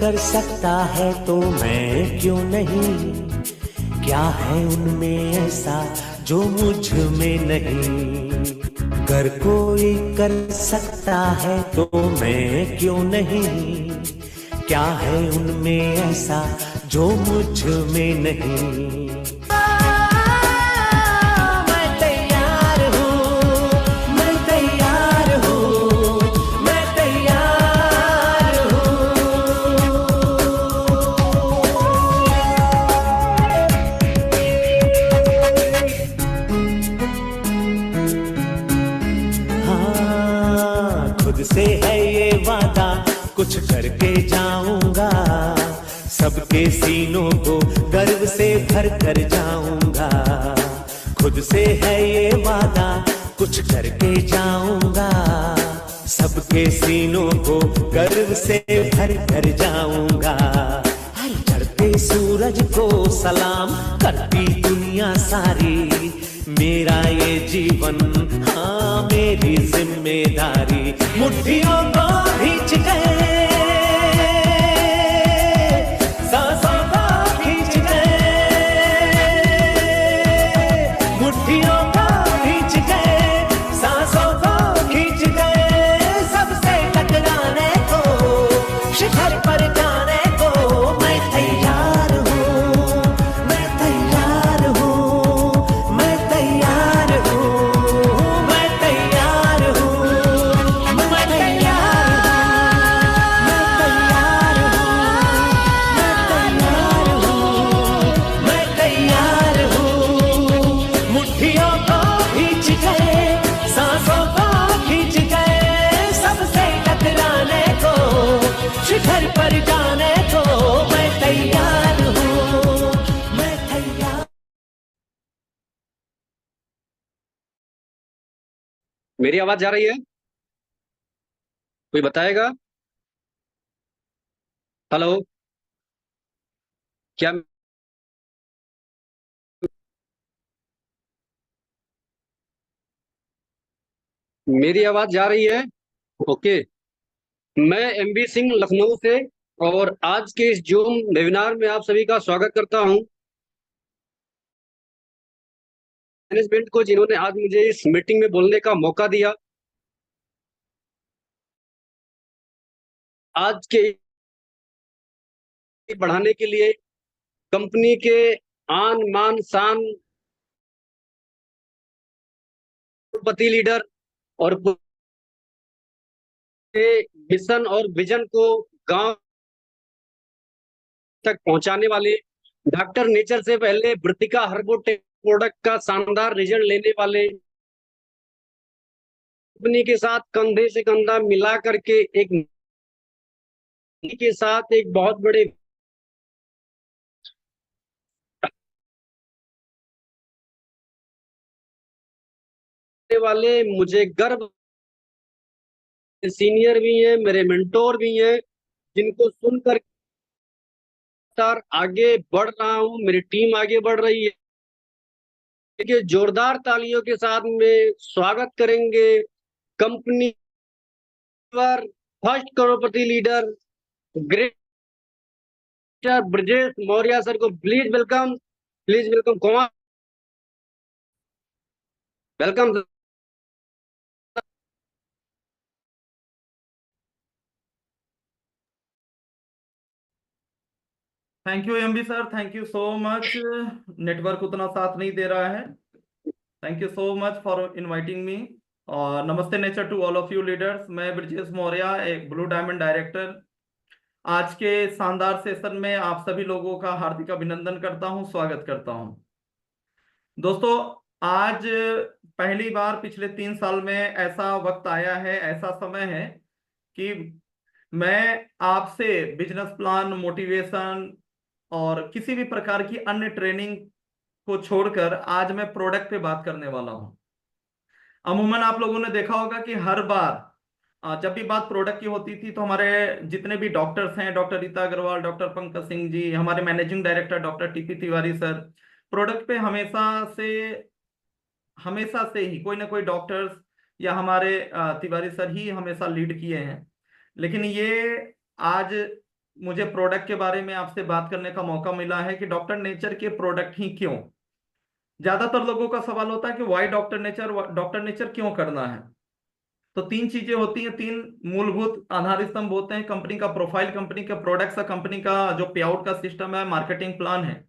कर सकता है तो मैं क्यों नहीं, क्या है उनमें ऐसा जो मुझ में नहीं। अगर कोई कर सकता है तो मैं क्यों नहीं, क्या है उनमें ऐसा जो मुझ में नहीं। खुद से है ये वादा कुछ करके जाऊंगा, सबके सीनों को गर्व से भर कर जाऊंगा। खुद से है ये वादा कुछ करके जाऊंगा, सबके सीनों को गर्व से भर कर जाऊंगा। हर चढ़ते सूरज को सलाम करती दुनिया सारी, मेरा ये जीवन हाँ मेरी जिम्मेदारी। मुट्ठियों को खींच गए, सांसों को खींच गए, मुट्ठियों को खींच गए, सांसों को खींच गए। सबसे टकराने को, शिखर पर जाने को मैं तैयार हूँ, मैं तैयार हूँ, मैं तैयार हूँ, मैं तैयार हूँ, मैं तैयार हूँ, मैं तैयार हूँ। मुट्ठियों को खींच गए, सांसों को खींच गए, सबसे टकराने को, शिखर पर जाने को मैं तैयार हूँ, मैं तैयार। मेरी आवाज जा रही है? कोई बताएगा? हेलो, क्या मेरी आवाज जा रही है? ओके। मैं एमबी सिंह लखनऊ से, और आज के इस जूम वेबिनार में आप सभी का स्वागत करता हूं। मैनेजमेंट को जिन्होंने आज मुझे इस मीटिंग में बोलने का मौका दिया। आज के बढ़ाने के लिए कंपनी के आन मान शान पति लीडर और मिशन और विजन को गांव तक पहुंचाने वाले, डॉक्टर नेचर से पहले वृत्तिका हर्बोटेक प्रोडक्ट का शानदार रिजल्ट लेने वाले, कंपनी के साथ कंधे से कंधा मिला करके एक के साथ एक बहुत बड़े वाले, मुझे गर्व, सीनियर भी हैं, मेरे मेंटोर भी हैं, जिनको सुनकर आगे बढ़ रहा हूं, मेरी टीम आगे बढ़ रही है। देखिए, जोरदार तालियों के साथ में स्वागत करेंगे कंपनी पर फर्स्ट करोड़पति leader great Brajesh Maurya sir को। Please welcome, please welcome, Kumar, welcome. Thank you MB sir, thank you so much. Network उतना साथ नहीं दे रहा है। Thank you so much for inviting me. और नमस्ते nature to all of you leaders. मैं ब्रजेश मौर्य, एक ब्लू डायमंड डायरेक्टर। आज के शानदार सेशन में आप सभी लोगों का हार्दिक अभिनंदन करता हूं, स्वागत करता हूं। दोस्तों, आज पहली बार पिछले 3 साल में ऐसा वक्त आया है, ऐसा समय है कि मैं आपसे बिजनेस प्लान, मोटिवेशन और किसी भी प्रकार की अन्य ट्रेनिंग को छोड़कर आज मैं प्रोडक्ट पे बात करने वाला हूं। अमूमन आप लोगों ने देखा होगा कि हर बार जब भी बात प्रोडक्ट की होती थी तो हमारे जितने भी डॉक्टर्स हैं, डॉक्टर रीता अग्रवाल, डॉक्टर पंकज सिंह जी, हमारे managing director doctor TP Tiwari sir, product पे हमेशा से ही कोई ना कोई डॉक्टर्स या हमारे तिवारी सर ही हमेशा लीड किए हैं। लेकिन ये आज मुझे प्रोडक्ट के बारे में आपसे बात करने का मौका मिला है कि डॉक्टर नेचर के प्रोडक्ट ही क्यों। ज्यादातर लोगों का सवाल होता है कि वाई डॉक्टर नेचर क्यों करना है। तो तीन चीजें होती हैं, तीन मूलभूत आधार स्तंभ होते हैं: कंपनी का प्रोफाइल, कंपनी के प्रोडक्ट्स का, कंपनी का जो पे आउट का सिस्टम है, मार्केटिंग प्लान है।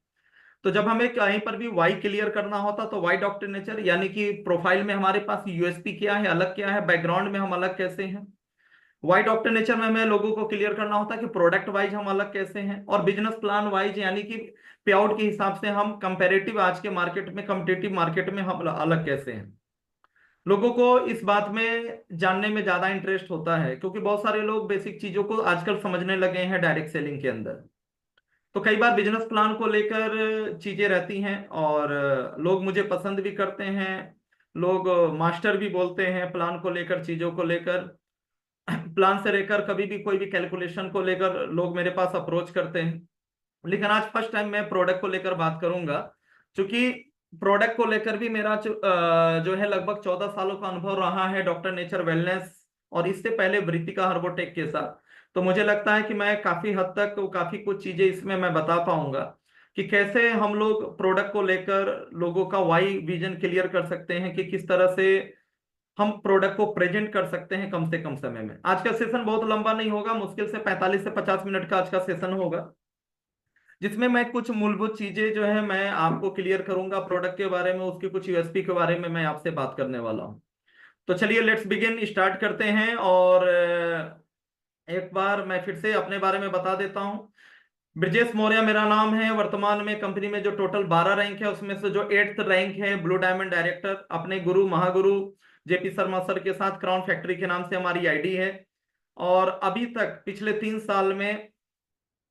तो जब हमें कहीं पर भी वाई क्लियर करना होता तो वाई डॉक्टर नेचर, यानी कि प्रोफाइल में हमारे पास यूएसपी क्या है, अलग क्या है, बैकग्राउंड में हम अलग कैसे हैं। वाई डॉक्टर नेचर में हमें लोगों को क्लियर करना होता है कि प्रोडक्ट वाइज हम अलग कैसे हैं, और बिजनेस प्लान वाइज यानी कि पे आउट के हिसाब से हम कंपेरेटिव आज के मार्केट में, कम्पिटेटिव मार्केट में हम अलग कैसे हैं। लोगों को इस बात में जानने में ज्यादा इंटरेस्ट होता है क्योंकि बहुत सारे लोग बेसिक चीजों को आजकल समझने लगे हैं डायरेक्ट सेलिंग के अंदर। तो कई बार बिजनेस प्लान को लेकर चीजें रहती हैं और लोग मुझे पसंद भी करते हैं, लोग मास्टर भी बोलते हैं प्लान को लेकर, चीजों को लेकर। प्लान से लेकर कभी भी कोई भी कैलकुलेशन को लेकर लोग मेरे पास अप्रोच करते हैं। लेकिन आज फर्स्ट टाइम मैं प्रोडक्ट को लेकर बात करूंगा, क्योंकि प्रोडक्ट को लेकर भी मेरा जो है लगभग 14 सालों का अनुभव रहा है डॉक्टर नेचर वेलनेस और इससे पहले वृत्तिका हर्बोटेक के साथ। तो मुझे लगता है कि मैं काफी हद तक काफी कुछ चीजें इसमें मैं बता पाऊंगा कि कैसे हम लोग प्रोडक्ट को लेकर लोगों का वाई विजन क्लियर कर सकते हैं, कि किस तरह से हम प्रोडक्ट को प्रेजेंट कर सकते हैं कम से कम समय में। आज का सेशन बहुत लंबा नहीं होगा, मुश्किल से 45 से 50 मिनट का आज का सेशन होगा, जिसमें मैं कुछ मूलभूत चीजें जो है मैं आपको क्लियर करूंगा प्रोडक्ट के बारे में, उसके कुछ यूएसपी के बारे में मैं आपसे बात करने वाला हूं। तो चलिए लेट्स बिगिन, स्टार्ट करते हैं। और एक बार मैं फिर से अपने बारे में बता देता हूं। ब्रजेश मौर्य मेरा नाम है। वर्तमान में कंपनी में जो टोटल 12 रैंक है उसमें से जो 8th रैंक है ब्लू डायमंड डायरेक्टर, अपने गुरु महागुरु जेपी शर्मा सर के साथ क्राउन फैक्ट्री के नाम से हमारी आईडी है। और अभी तक पिछले 3 साल में,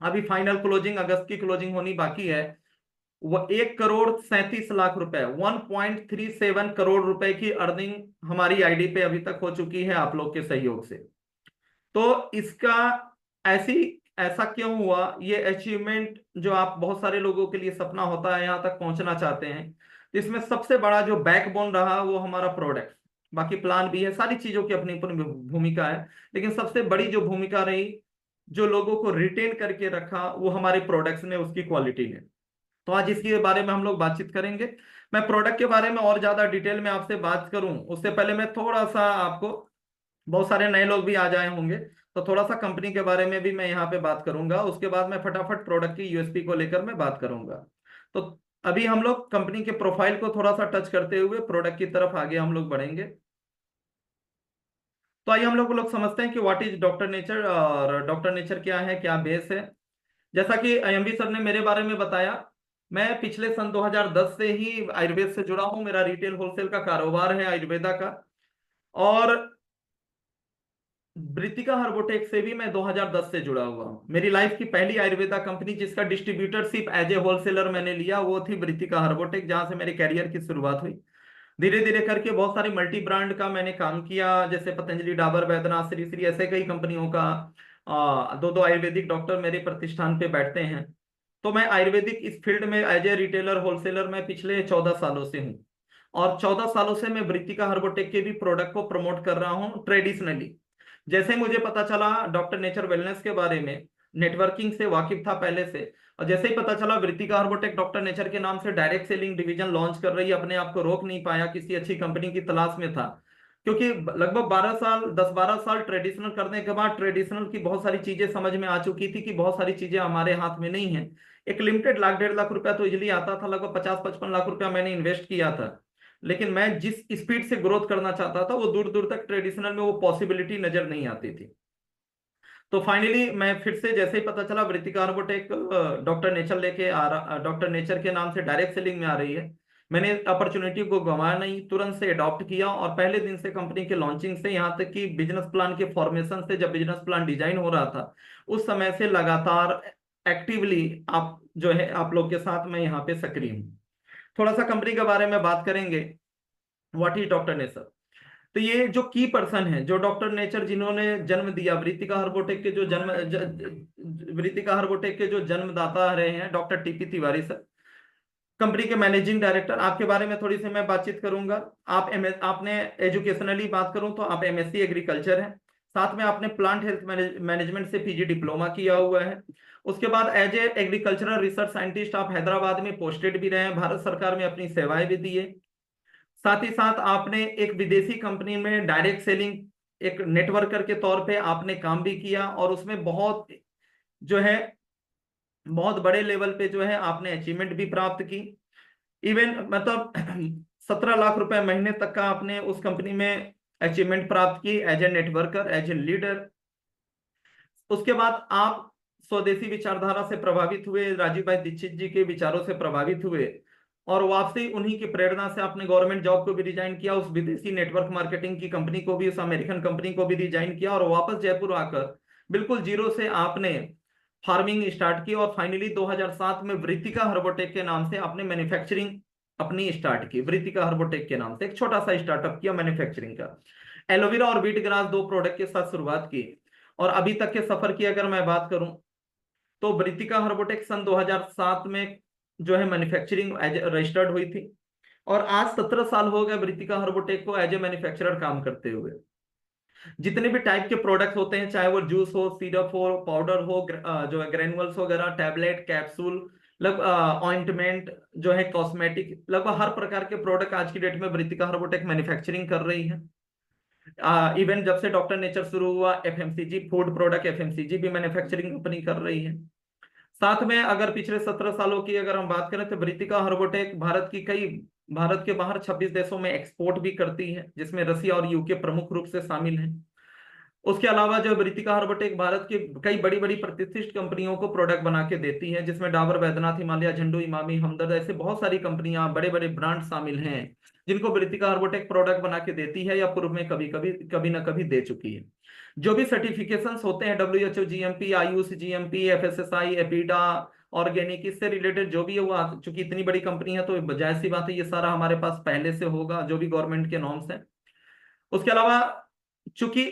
अभी फाइनल क्लोजिंग अगस्त की क्लोजिंग होनी बाकी है, वो 1,37,00,000 रुपए, 1.37 करोड़ रुपए की अर्निंग हमारी आईडी पे अभी तक हो चुकी है आप लोग के सहयोग से। तो इसका ऐसा क्यों हुआ, ये अचीवमेंट जो आप बहुत सारे लोगों के लिए सपना होता है यहाँ तक पहुंचना चाहते हैं, तो इसमें सबसे बड़ा जो बैकबोन रहा वो हमारा प्रोडक्ट। बाकी प्लान भी है, सारी चीजों की अपनी अपनी भूमिका है, लेकिन सबसे बड़ी जो भूमिका रही, जो लोगों को रिटेन करके रखा, वो हमारे प्रोडक्ट्स ने, उसकी क्वालिटी ने। तो आज इसके बारे में हम लोग बातचीत करेंगे। मैं प्रोडक्ट के बारे में और ज्यादा डिटेल में आपसे बात करूं उससे पहले मैं थोड़ा सा आपको, बहुत सारे नए लोग भी आ जाए होंगे, तो थोड़ा सा कंपनी के बारे में भी मैं यहाँ पे बात करूंगा। उसके बाद मैं फटाफट प्रोडक्ट की यूएसपी को लेकर मैं बात करूंगा। तो अभी हम लोग कंपनी के प्रोफाइल को थोड़ा सा टच करते हुए प्रोडक्ट की तरफ आगे हम लोग बढ़ेंगे। तो आइए हम लोग समझते हैं कि व्हाट इज डॉक्टर नेचर, और डॉक्टर नेचर क्या है, क्या बेस है। जैसा कि एमबी सर ने मेरे बारे में बताया, मैं पिछले सन 2010 से ही आयुर्वेद से जुड़ा हूं। मेरा रिटेल होलसेल का कारोबार है आयुर्वेदा का, और वृत्तिका हर्बोटेक से भी मैं 2010 से जुड़ा हुआ हूं। मेरी लाइफ की पहली आयुर्वेदा कंपनी जिसका डिस्ट्रीब्यूटरशिप एज ए होलसेलर मैंने लिया वो थी वृत्तिका हर्बोटेक, जहां से मेरे कैरियर की शुरुआत हुई। धीरे धीरे करके बहुत सारी मल्टी ब्रांड का मैंने काम किया, जैसे पतंजलि, डाबर, बैद्यनाथ, श्री श्री, ऐसे कई कंपनियों का। दो दो आयुर्वेदिक डॉक्टर मेरे प्रतिष्ठान पे बैठते हैं। तो मैं आयुर्वेदिक इस फील्ड में एज ए रिटेलर होलसेलर में पिछले 14 सालों से हूँ, और 14 सालों से मैं वृत्तिका हर्बोटेक के भी प्रोडक्ट को प्रमोट कर रहा हूँ ट्रेडिशनली। जैसे मुझे पता चला डॉक्टर नेचर वेलनेस के बारे में, नेटवर्किंग से वाकिफ था पहले से, और जैसे ही पता चला वृत्तिका हर्बोटेक डॉक्टर नेचर के नाम से डायरेक्ट सेलिंग डिवीजन लॉन्च कर रही है, अपने आप को रोक नहीं पाया, किसी अच्छी कंपनी की तलाश में था। क्योंकि लगभग 10-12 साल ट्रेडिशनल करने के बाद ट्रेडिशनल की बहुत सारी चीजें समझ में आ चुकी थी कि बहुत सारी चीजें हमारे हाथ में नहीं है। एक लिमिटेड 1,00,000-1,50,000 रुपया तो इजिली आता था, लगभग 50-55 लाख रुपया मैंने इन्वेस्ट किया था। लेकिन मैं जिस स्पीड से ग्रोथ करना चाहता था वो दूर दूर तक ट्रेडिशनल में वो पॉसिबिलिटी नजर नहीं आती थी। तो फाइनली मैं फिर से, जैसे ही पता चला वृत्तिका हर्बोटेक डॉक्टर नेचर लेके आ रहा, डॉक्टर नेचर के नाम से डायरेक्ट सेलिंग में आ रही है, मैंने अपॉर्चुनिटी को गंवाया नहीं, तुरंत से अडॉप्ट किया। और पहले दिन से कंपनी के लॉन्चिंग से यहाँ तक कि बिजनेस प्लान के फॉर्मेशन से, जब बिजनेस प्लान डिजाइन हो रहा था उस समय से लगातार एक्टिवली आप जो है आप लोग के साथ मैं यहाँ पे सक्रिय हूँ। थोड़ा सा कंपनी के बारे में बात करेंगे, व्हाट इज डॉक्टर नेचर। तो ये जो की पर्सन है, जो डॉक्टर नेचर जिन्होंने जन्म दिया, वृत्तिका हर्बोटेक के जो वृत्तिका हर्बोटेक के जो जन्मदाता रहे हैं doctor TP Tiwari sir, company के मैनेजिंग डायरेक्टर। आपके बारे में थोड़ी सी मैं बातचीत करूंगा। आपने एजुकेशनली बात करूं तो आप एमएससी एग्रीकल्चर हैं, साथ में आपने प्लांट हेल्थ मैनेजमेंट से पीजी डिप्लोमा किया हुआ है। उसके बाद as a agricultural research scientist आप हैदराबाद में पोस्टेड भी रहे हैं, भारत सरकार में अपनी सेवाएं भी दी है। साथ ही साथ आपने एक विदेशी कंपनी में डायरेक्ट सेलिंग एक नेटवर्कर के तौर पे आपने काम भी किया, और उसमें बहुत जो है बहुत बड़े लेवल पे जो है आपने अचीवमेंट भी प्राप्त की। इवन मतलब 17 लाख रुपए महीने तक का आपने उस कंपनी में अचीवमेंट प्राप्त की as a networker, as a leader. उसके बाद आप स्वदेशी विचारधारा से प्रभावित हुए, राजीव भाई दीक्षित जी के विचारों से प्रभावित हुए, और वापसी उन्हीं की प्रेरणा से आपने गवर्नमेंट जॉब को भी रिजाइन किया, उस विदेशी नेटवर्क मार्केटिंग की कंपनी को भी, उस अमेरिकन कंपनी को भी रिजाइन किया, और वापस जयपुर आकर बिल्कुल जीरो से आपने फार्मिंग स्टार्ट की, और फाइनली 2007 में वृत्तिका हर्बोटेक के नाम से आपने मैन्युफैक्चरिंग अपनी स्टार्ट की। वृत्तिका हर्बोटेक के नाम से एक छोटा सा स्टार्टअप किया मैन्युफैक्चरिंग का। एलोवेरा और व्हीट ग्रास 2 प्रोडक्ट के साथ शुरुआत की, और अभी तक के सफर की अगर मैं बात करूं तो वृत्तिका हर्बोटेक सन 2007 में जो है मैन्युफैक्चरिंग रजिस्टर्ड हुई थी, और आज 17 साल हो गए वृत्तिका हर्बोटेक को एज ए मैन्युफैक्चरर काम करते हुए। जितने भी टाइप के प्रोडक्ट्स होते हैं, चाहे वो जूस हो, सिरप हो, पाउडर हो, जो है ग्रेनुअल्स वगैरह, टैबलेट, कैप्सूल, ऑइंटमेंट, जो है कॉस्मेटिक, लगभग हर प्रकार के प्रोडक्ट आज की डेट में वृत्तिका हर्बोटेक मैन्युफैक्चरिंग कर रही है। इवन जब से डॉक्टर नेचर शुरू हुआ, एफएमसीजी फूड प्रोडक्ट, एफएमसीजी भी मैन्युफैक्चरिंग कंपनी कर रही है। साथ में अगर पिछले 17 सालों की अगर हम बात करें तो वृत्तिका हर्बोटेक भारत के बाहर 26 देशों में एक्सपोर्ट भी करती है, जिसमें रसिया और यूके प्रमुख रूप से शामिल हैं। उसके अलावा जो वृत्तिका हर्बोटेक भारत की कई बड़ी बड़ी प्रतिष्ठित कंपनियों को प्रोडक्ट बना के देती है, जिसमें डाबर, बैद्यनाथ, हिमालय, झंडू, इमामी, हमदर्द, ऐसे बहुत सारी कंपनियां, बड़े बड़े ब्रांड शामिल हैं, जिनको वृत्तिका हर्बोटेक प्रोडक्ट बना के देती है, या पूर्व में कभी ना कभी दे चुकी है। जो भी सर्टिफिकेशंस होते हैं, WHO GMP, Ayush GMP, FSSI, APEDA, organic, इससे रिलेटेड जो भी है वो, चूंकि इतनी बड़ी कंपनी है तो जाहिर सी बात है ये सारा हमारे पास पहले से होगा, जो भी गवर्नमेंट के नॉर्म्स हैं। उसके अलावा चूंकि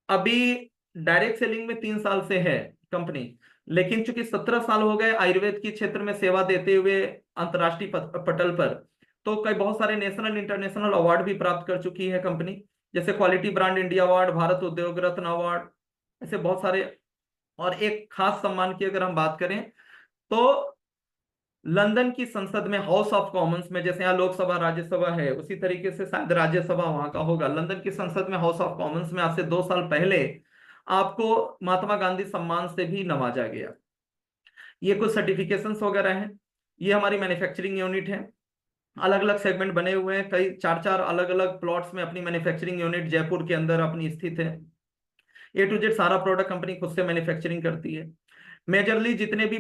अभी डायरेक्ट सेलिंग में 3 साल से है कंपनी, लेकिन चूंकि 17 साल हो गए आयुर्वेद के क्षेत्र में सेवा देते हुए अंतर्राष्ट्रीय पटल पर, तो कई बहुत सारे नेशनल इंटरनेशनल अवार्ड भी प्राप्त कर चुकी है कंपनी, जैसे quality brand India award, Bharat उद्योग रत्न अवार्ड, ऐसे बहुत सारे। और एक खास सम्मान की अगर हम बात करें तो लंदन की संसद में, हाउस ऑफ कॉमन्स में, जैसे यहाँ लोकसभा राज्यसभा है, उसी तरीके से शायद राज्यसभा वहां का होगा, लंदन की संसद में हाउस ऑफ कॉमन्स में आज से 2 साल पहले आपको महात्मा गांधी सम्मान से भी नवाजा गया। ये कुछ सर्टिफिकेशंस वगैरह हैं। ये हमारी मैन्युफैक्चरिंग यूनिट है, अलग अलग सेगमेंट बने हुए हैं, कई 4 अलग अलग प्लॉट्स में अपनी मैन्युफैक्चरिंग यूनिट जयपुर के अंदर अपनी स्थित है। A to Z सारा प्रोडक्ट कंपनी खुद से मैन्युफैक्चरिंग करती है। मेजरली जितने भी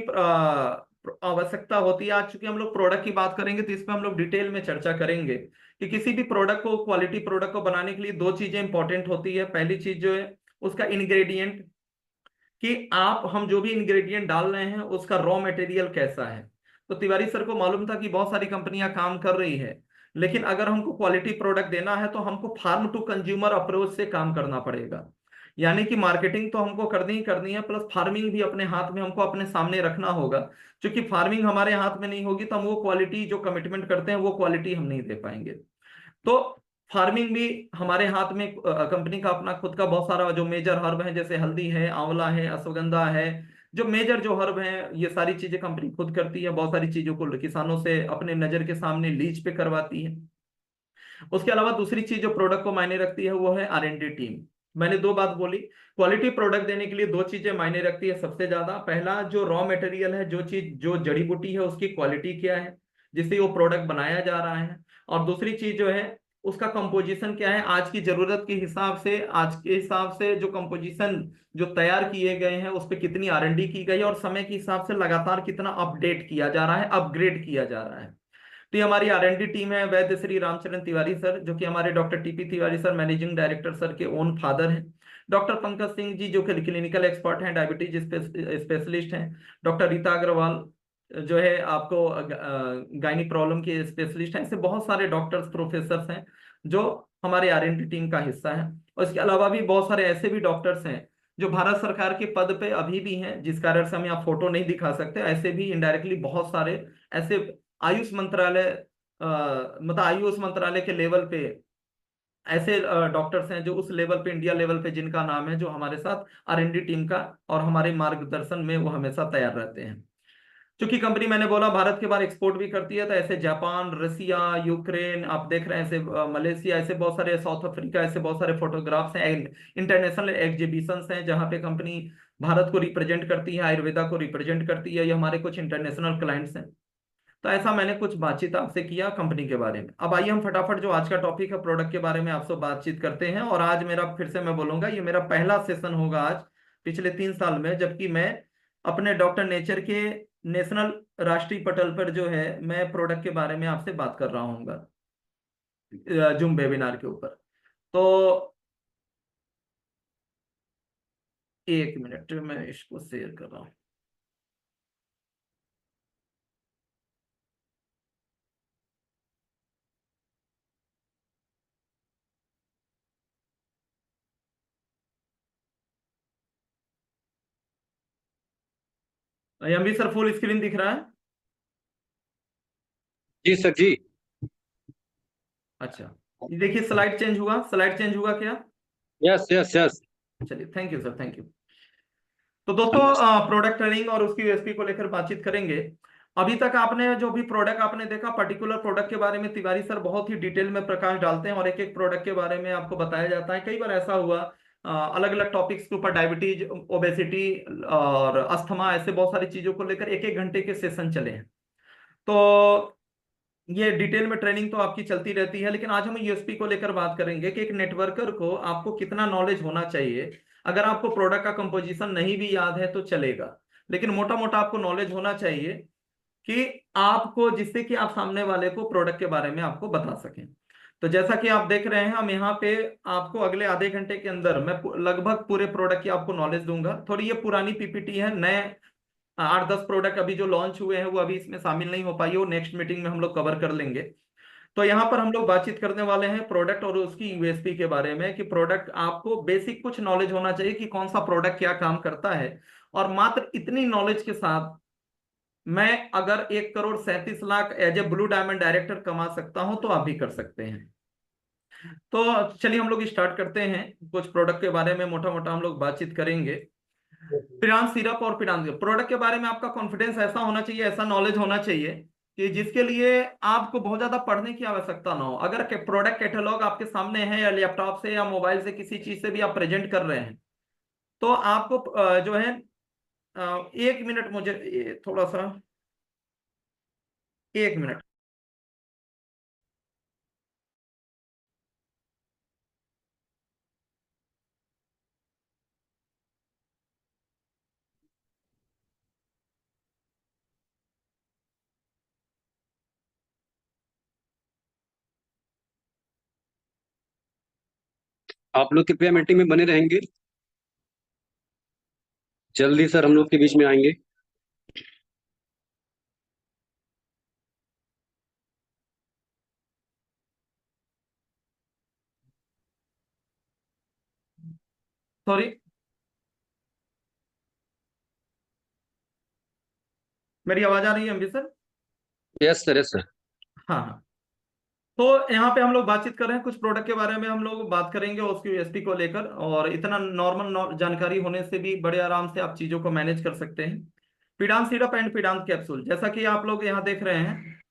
आवश्यकता होती है, आज चूंकि हम लोग प्रोडक्ट की बात करेंगे तो इस पर हम लोग डिटेल में चर्चा करेंगे कि किसी भी प्रोडक्ट को, क्वालिटी प्रोडक्ट को बनाने के लिए 2 चीजें इंपॉर्टेंट होती है। पहली चीज जो है उसका इंग्रेडिएंट, कि हम जो भी इंग्रेडिएंट डाल रहे हैं उसका रॉ मटेरियल कैसा है। तो तिवारी सर को मालूम था कि बहुत सारी कंपनियां काम कर रही है, लेकिन अगर हमको क्वालिटी प्रोडक्ट देना है तो हमको फार्म टू कंज्यूमर अप्रोच से काम करना पड़ेगा। यानी कि मार्केटिंग तो हमको करनी ही करनी है, प्लस फार्मिंग भी अपने हाथ में, हमको अपने सामने रखना होगा। क्योंकि फार्मिंग हमारे हाथ में नहीं होगी तो हम वो क्वालिटी जो कमिटमेंट करते हैं वो क्वालिटी हम नहीं दे पाएंगे। तो फार्मिंग भी हमारे हाथ में, कंपनी का अपना खुद का बहुत सारा जो मेजर हर्ब है, जैसे हल्दी है, आंवला है, अश्वगंधा है, जो मेजर जो हर्ब है, ये सारी चीजें कंपनी खुद करती है। बहुत सारी चीजों को किसानों से अपने नजर के सामने लीज पे करवाती है। उसके अलावा दूसरी चीज जो प्रोडक्ट को मायने रखती है वो है R&D टीम। मैंने 2 बात बोली, क्वालिटी प्रोडक्ट देने के लिए 2 चीजें मायने रखती है सबसे ज्यादा। पहला, जो रॉ मटेरियल है, जो जड़ी बूटी है, उसकी क्वालिटी क्या है जिससे वो प्रोडक्ट बनाया जा रहा है। और दूसरी चीज जो है उसका कंपोजिशन क्या है, आज की जरूरत के हिसाब से, आज के हिसाब से जो कंपोजिशन जो तैयार किए गए हैं उस पर कितनी R&D की गई है, और समय के हिसाब से लगातार कितना अपडेट किया जा रहा है, अपग्रेड किया जा रहा है। तो ये हमारी R&D टीम है। वैद्य श्री रामचरण तिवारी सर, जो कि हमारे doctor TP Tiwari sir managing director sir के ओन फादर हैं। डॉक्टर पंकज सिंह जी जो कि क्लिनिकल एक्सपर्ट हैं, डायबिटीज स्पेशलिस्ट हैं। डॉक्टर रीता अग्रवाल जो है आपको गायनी प्रॉब्लम के स्पेशलिस्ट हैं। ऐसे बहुत सारे डॉक्टर्स, प्रोफेसर्स हैं जो हमारे R&D टीम का हिस्सा है। और इसके अलावा भी बहुत सारे ऐसे भी डॉक्टर्स हैं जो भारत सरकार के पद पे अभी भी हैं, जिस कारण से हम यहाँ फोटो नहीं दिखा सकते। ऐसे भी इनडायरेक्टली बहुत सारे ऐसे आयुष मंत्रालय, मतलब आयुष मंत्रालय के लेवल पे ऐसे डॉक्टर्स हैं जो उस लेवल पे, इंडिया लेवल पे जिनका नाम है, जो हमारे साथ R&D टीम का और हमारे मार्गदर्शन में वो हमेशा तैयार रहते हैं। क्योंकि कंपनी, मैंने बोला, भारत के बाहर एक्सपोर्ट भी करती है, तो ऐसे जापान, रसिया, यूक्रेन, आप देख रहे हैं, ऐसे मलेशिया, ऐसे बहुत सारे, साउथ अफ्रीका, ऐसे बहुत सारे फोटोग्राफ्स हैं, इंटरनेशनल एग्जीबिशंस हैं जहाँ पे कंपनी भारत को रिप्रेजेंट करती है, आयुर्वेदा को रिप्रेजेंट करती है। ये हमारे कुछ इंटरनेशनल क्लाइंट्स हैं। तो ऐसा मैंने कुछ बातचीत आपसे किया कंपनी के बारे में। अब आइए हम फटाफट जो आज का टॉपिक है, प्रोडक्ट के बारे में आपसे बातचीत करते हैं। और आज मेरा, फिर से मैं बोलूंगा, ये मेरा पहला सेशन होगा आज पिछले 3 साल में, जबकि मैं अपने डॉक्टर नेचर के नेशनल राष्ट्रीय पटल पर जो है, मैं प्रोडक्ट के बारे में आपसे बात कर रहा हूँ जूम वेबिनार के ऊपर। तो 1 मिनट, मैं इसको शेयर कर रहा हूँ। एमबी सर, फुल स्क्रीन दिख रहा है? जी सर जी। अच्छा, ये देखिए, स्लाइड चेंज हुआ, स्लाइड चेंज हुआ क्या? Yes yes yes. चलिए, thank you sir, thank you. तो दोस्तों, प्रोडक्ट ट्रेनिंग और उसकी यूएसपी को लेकर बातचीत करेंगे। अभी तक आपने जो भी प्रोडक्ट आपने देखा, पर्टिकुलर प्रोडक्ट के बारे में तिवारी सर बहुत ही डिटेल में प्रकाश डालते हैं और एक एक प्रोडक्ट के बारे में आपको बताया जाता है। कई बार ऐसा हुआ, अलग अलग टॉपिक्स के ऊपर, डायबिटीज, ओबेसिटी और अस्थमा, ऐसे बहुत सारी चीजों को लेकर 1-1 घंटे के सेशन चले हैं। तो ये डिटेल में ट्रेनिंग तो आपकी चलती रहती है, लेकिन आज हम यूएसपी को लेकर बात करेंगे कि एक नेटवर्कर को आपको कितना नॉलेज होना चाहिए। अगर आपको प्रोडक्ट का कंपोजिशन नहीं भी याद है तो चलेगा, लेकिन मोटा मोटा आपको नॉलेज होना चाहिए कि आपको, जिससे कि आप सामने वाले को प्रोडक्ट के बारे में आपको बता सकें। तो जैसा कि आप देख रहे हैं, हम यहाँ पे आपको अगले आधे घंटे के अंदर मैं लगभग पूरे प्रोडक्ट की आपको नॉलेज दूंगा। थोड़ी ये पुरानी पीपीटी है, नए 8-10 प्रोडक्ट अभी जो लॉन्च हुए हैं वो अभी इसमें शामिल नहीं हो पाई, वो नेक्स्ट मीटिंग में हम लोग कवर कर लेंगे। तो यहाँ पर हम लोग बातचीत करने वाले हैं प्रोडक्ट और उसकी यूएसपी के बारे में, कि प्रोडक्ट, आपको बेसिक कुछ नॉलेज होना चाहिए कि कौन सा प्रोडक्ट क्या काम करता है। और मात्र इतनी नॉलेज के साथ मैं अगर 1,37,00,000 as a blue diamond director कमा सकता हूं, तो आप भी कर सकते हैं। तो चलिए हम लोग स्टार्ट करते हैं। कुछ प्रोडक्ट के बारे में मोटा मोटा हम लोग बातचीत करेंगे। पिरान सिरप और पिरान प्रोडक्ट के बारे में आपका कॉन्फिडेंस ऐसा होना चाहिए, ऐसा नॉलेज होना चाहिए कि जिसके लिए आपको बहुत ज्यादा पढ़ने की आवश्यकता ना हो। अगर प्रोडक्ट कैटलॉग आपके सामने है, या लैपटॉप से या मोबाइल से किसी चीज से भी आप प्रेजेंट कर रहे हैं, तो आपको जो है, 1 मिनट, मुझे थोड़ा सा, 1 मिनट। आप लोग कृपया मीटिंग में बने रहेंगे, जल्दी सर हम लोग के बीच में आएंगे। सॉरी, मेरी आवाज आ रही है Ambit sir? Yes sir yes sir. हाँ हाँ। तो यहाँ पे हम लोग बातचीत कर रहे हैं कुछ प्रोडक्ट के बारे में, हम लोग बात करेंगे उसकी यूएसपी को लेकर। और इतना नॉर्मल जानकारी होने से भी बड़े आराम से आप चीजों को मैनेज कर सकते हैं। पिडान सिरप एंड पिडान कैप्सूल, जैसा कि आप लोग यहाँ देख रहे हैं।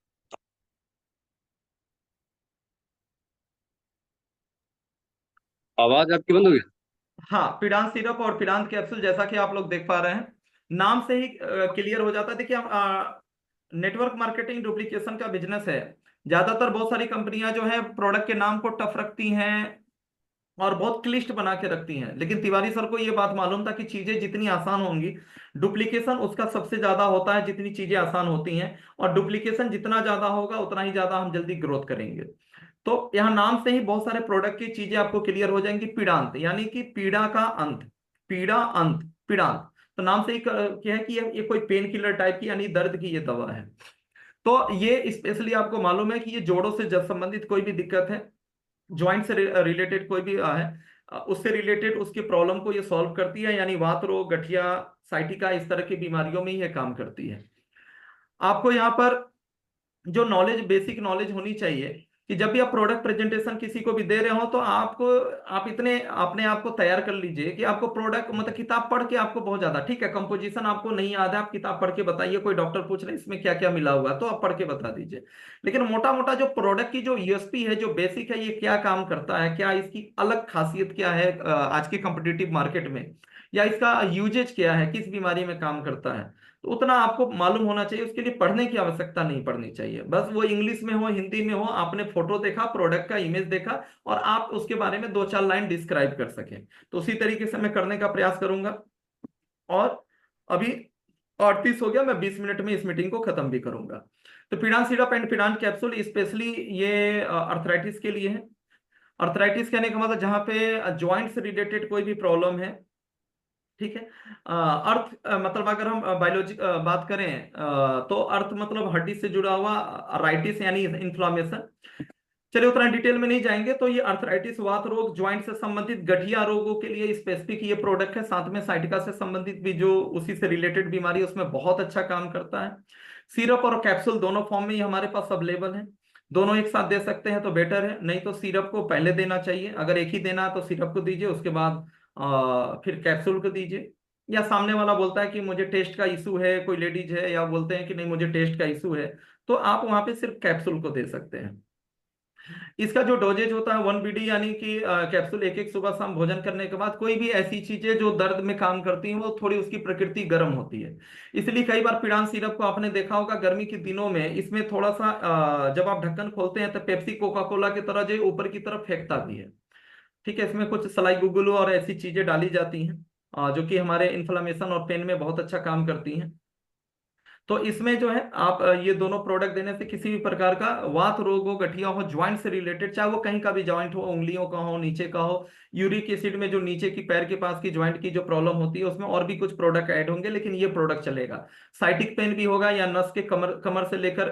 आवाज आपकी बंद हो गई। हाँ, पिडान सिरप और पिडान कैप्सूल, जैसा कि आप लोग देख पा रहे हैं, नाम से ही क्लियर हो जाता है। देखिए, हम नेटवर्क मार्केटिंग डुप्लीकेशन का बिजनेस है। ज्यादातर बहुत सारी कंपनियां जो है प्रोडक्ट के नाम को टफ रखती हैं और बहुत क्लिष्ट बना के रखती हैं, लेकिन तिवारी सर को ये बात मालूम था कि चीजें जितनी आसान होंगी, डुप्लीकेशन उसका सबसे ज्यादा होता है जितनी चीजें आसान होती हैं। और डुप्लीकेशन जितना ज्यादा होगा उतना ही ज्यादा हम जल्दी ग्रोथ करेंगे। तो यहाँ नाम से ही बहुत सारे प्रोडक्ट की चीजें आपको क्लियर हो जाएंगी। पीड़ांत यानी कि पीड़ा का अंत, पीड़ा अंत, पीड़ांत। तो नाम से ही क्या है कि ये कोई पेन किलर टाइप की, यानी दर्द की ये दवा है। तो ये स्पेशली आपको मालूम है कि ये जोड़ों से जब संबंधित कोई भी दिक्कत है, ज्वाइंट से रिलेटेड कोई भी है, उससे रिलेटेड उसकी प्रॉब्लम को ये सॉल्व करती है। यानी वात रोग, गठिया, साइटिका, इस तरह की बीमारियों में ये काम करती है। आपको यहाँ पर जो नॉलेज, बेसिक नॉलेज होनी चाहिए कि जब भी आप प्रोडक्ट प्रेजेंटेशन किसी को भी दे रहे हो तो आप इतने अपने आप को तैयार कर लीजिए कि आपको प्रोडक्ट मतलब किताब पढ़ के आपको बहुत ज्यादा, ठीक है कंपोजिशन आपको नहीं याद है, आप किताब पढ़ के बताइए, कोई डॉक्टर पूछ रहे इसमें क्या क्या मिला हुआ तो आप पढ़ के बता दीजिए। लेकिन मोटा मोटा जो प्रोडक्ट की जो यूएसपी है, जो बेसिक है, ये क्या काम करता है, क्या इसकी अलग खासियत क्या है आज के कॉम्पिटिटिव मार्केट में, या इसका यूजेज क्या है, किस बीमारी में काम करता है, तो उतना आपको मालूम होना चाहिए। उसके लिए पढ़ने की आवश्यकता नहीं पड़नी चाहिए। बस वो इंग्लिश में हो हिंदी में हो, आपने फोटो देखा, प्रोडक्ट का इमेज देखा और आप उसके बारे में 2-4 लाइन डिस्क्राइब कर सकें, तो उसी तरीके से मैं करने का प्रयास करूंगा। और अभी 38 हो गया, मैं 20 मिनट में इस मीटिंग को खत्म भी करूंगा। तो पिडान सिरप एंड पिडान कैप्सूल स्पेशली ये अर्थराइटिस के लिए है। अर्थराइटिस कहने का मतलब जहां पे ज्वाइंट से रिलेटेड कोई भी प्रॉब्लम है, ठीक है। मतलब अगर हम बायोलॉजी बात करें तो अर्थ मतलब हड्डी से जुड़ा हुआ, राइटिस यानी इन्फ्लामेशन। चलिए उतना डिटेल में नहीं जाएंगे। तो ये अर्थराइटिस, वात रोग, ज्वाइंट से संबंधित गठिया रोगों के लिए स्पेसिफिक ये प्रोडक्ट है। साथ में साइटिका से संबंधित भी जो उसी से रिलेटेड बीमारी है उसमें बहुत अच्छा काम करता है। सिरप और कैप्सूल दोनों फॉर्म में ही हमारे पास अवेलेबल है। दोनों एक साथ दे सकते हैं तो बेटर है, नहीं तो सिरप को पहले देना चाहिए। अगर एक ही देना है तो सिरप को दीजिए, उसके बाद फिर कैप्सूल को दीजिए। या सामने वाला बोलता है कि मुझे टेस्ट का इशू है, कोई लेडीज है, या बोलते हैं कि नहीं मुझे टेस्ट का इशू है, तो आप वहां पे सिर्फ कैप्सूल को दे सकते हैं। इसका जो डोजेज होता है 1 BD, यानी कि कैप्सूल एक एक सुबह शाम भोजन करने के बाद। कोई भी ऐसी चीजें जो दर्द में काम करती हैं वो थोड़ी उसकी प्रकृति गर्म होती है, इसलिए कई बार पिडान सिरप को आपने देखा होगा गर्मी के दिनों में इसमें थोड़ा सा जब आप ढक्कन खोलते हैं तो पेप्सी कोका कोला की तरह जो ऊपर की तरफ फेंकता भी है, ठीक है। इसमें कुछ सलाई गुगुलू और ऐसी चीजें डाली जाती हैं जो कि हमारे इन्फ्लामेशन और पेन में बहुत अच्छा काम करती हैं। तो इसमें जो है आप ये दोनों प्रोडक्ट देने से किसी भी प्रकार का वात रोग हो, गठिया हो, ज्वाइंट से रिलेटेड, चाहे वो कहीं का भी ज्वाइंट हो, उंगलियों का हो, नीचे का हो, यूरिक एसिड में जो नीचे की पैर के पास की ज्वाइंट की जो प्रॉब्लम होती है उसमें और भी कुछ प्रोडक्ट ऐड होंगे, लेकिन ये प्रोडक्ट चलेगा। साइटिक पेन भी होगा या नस के कमर कमर से लेकर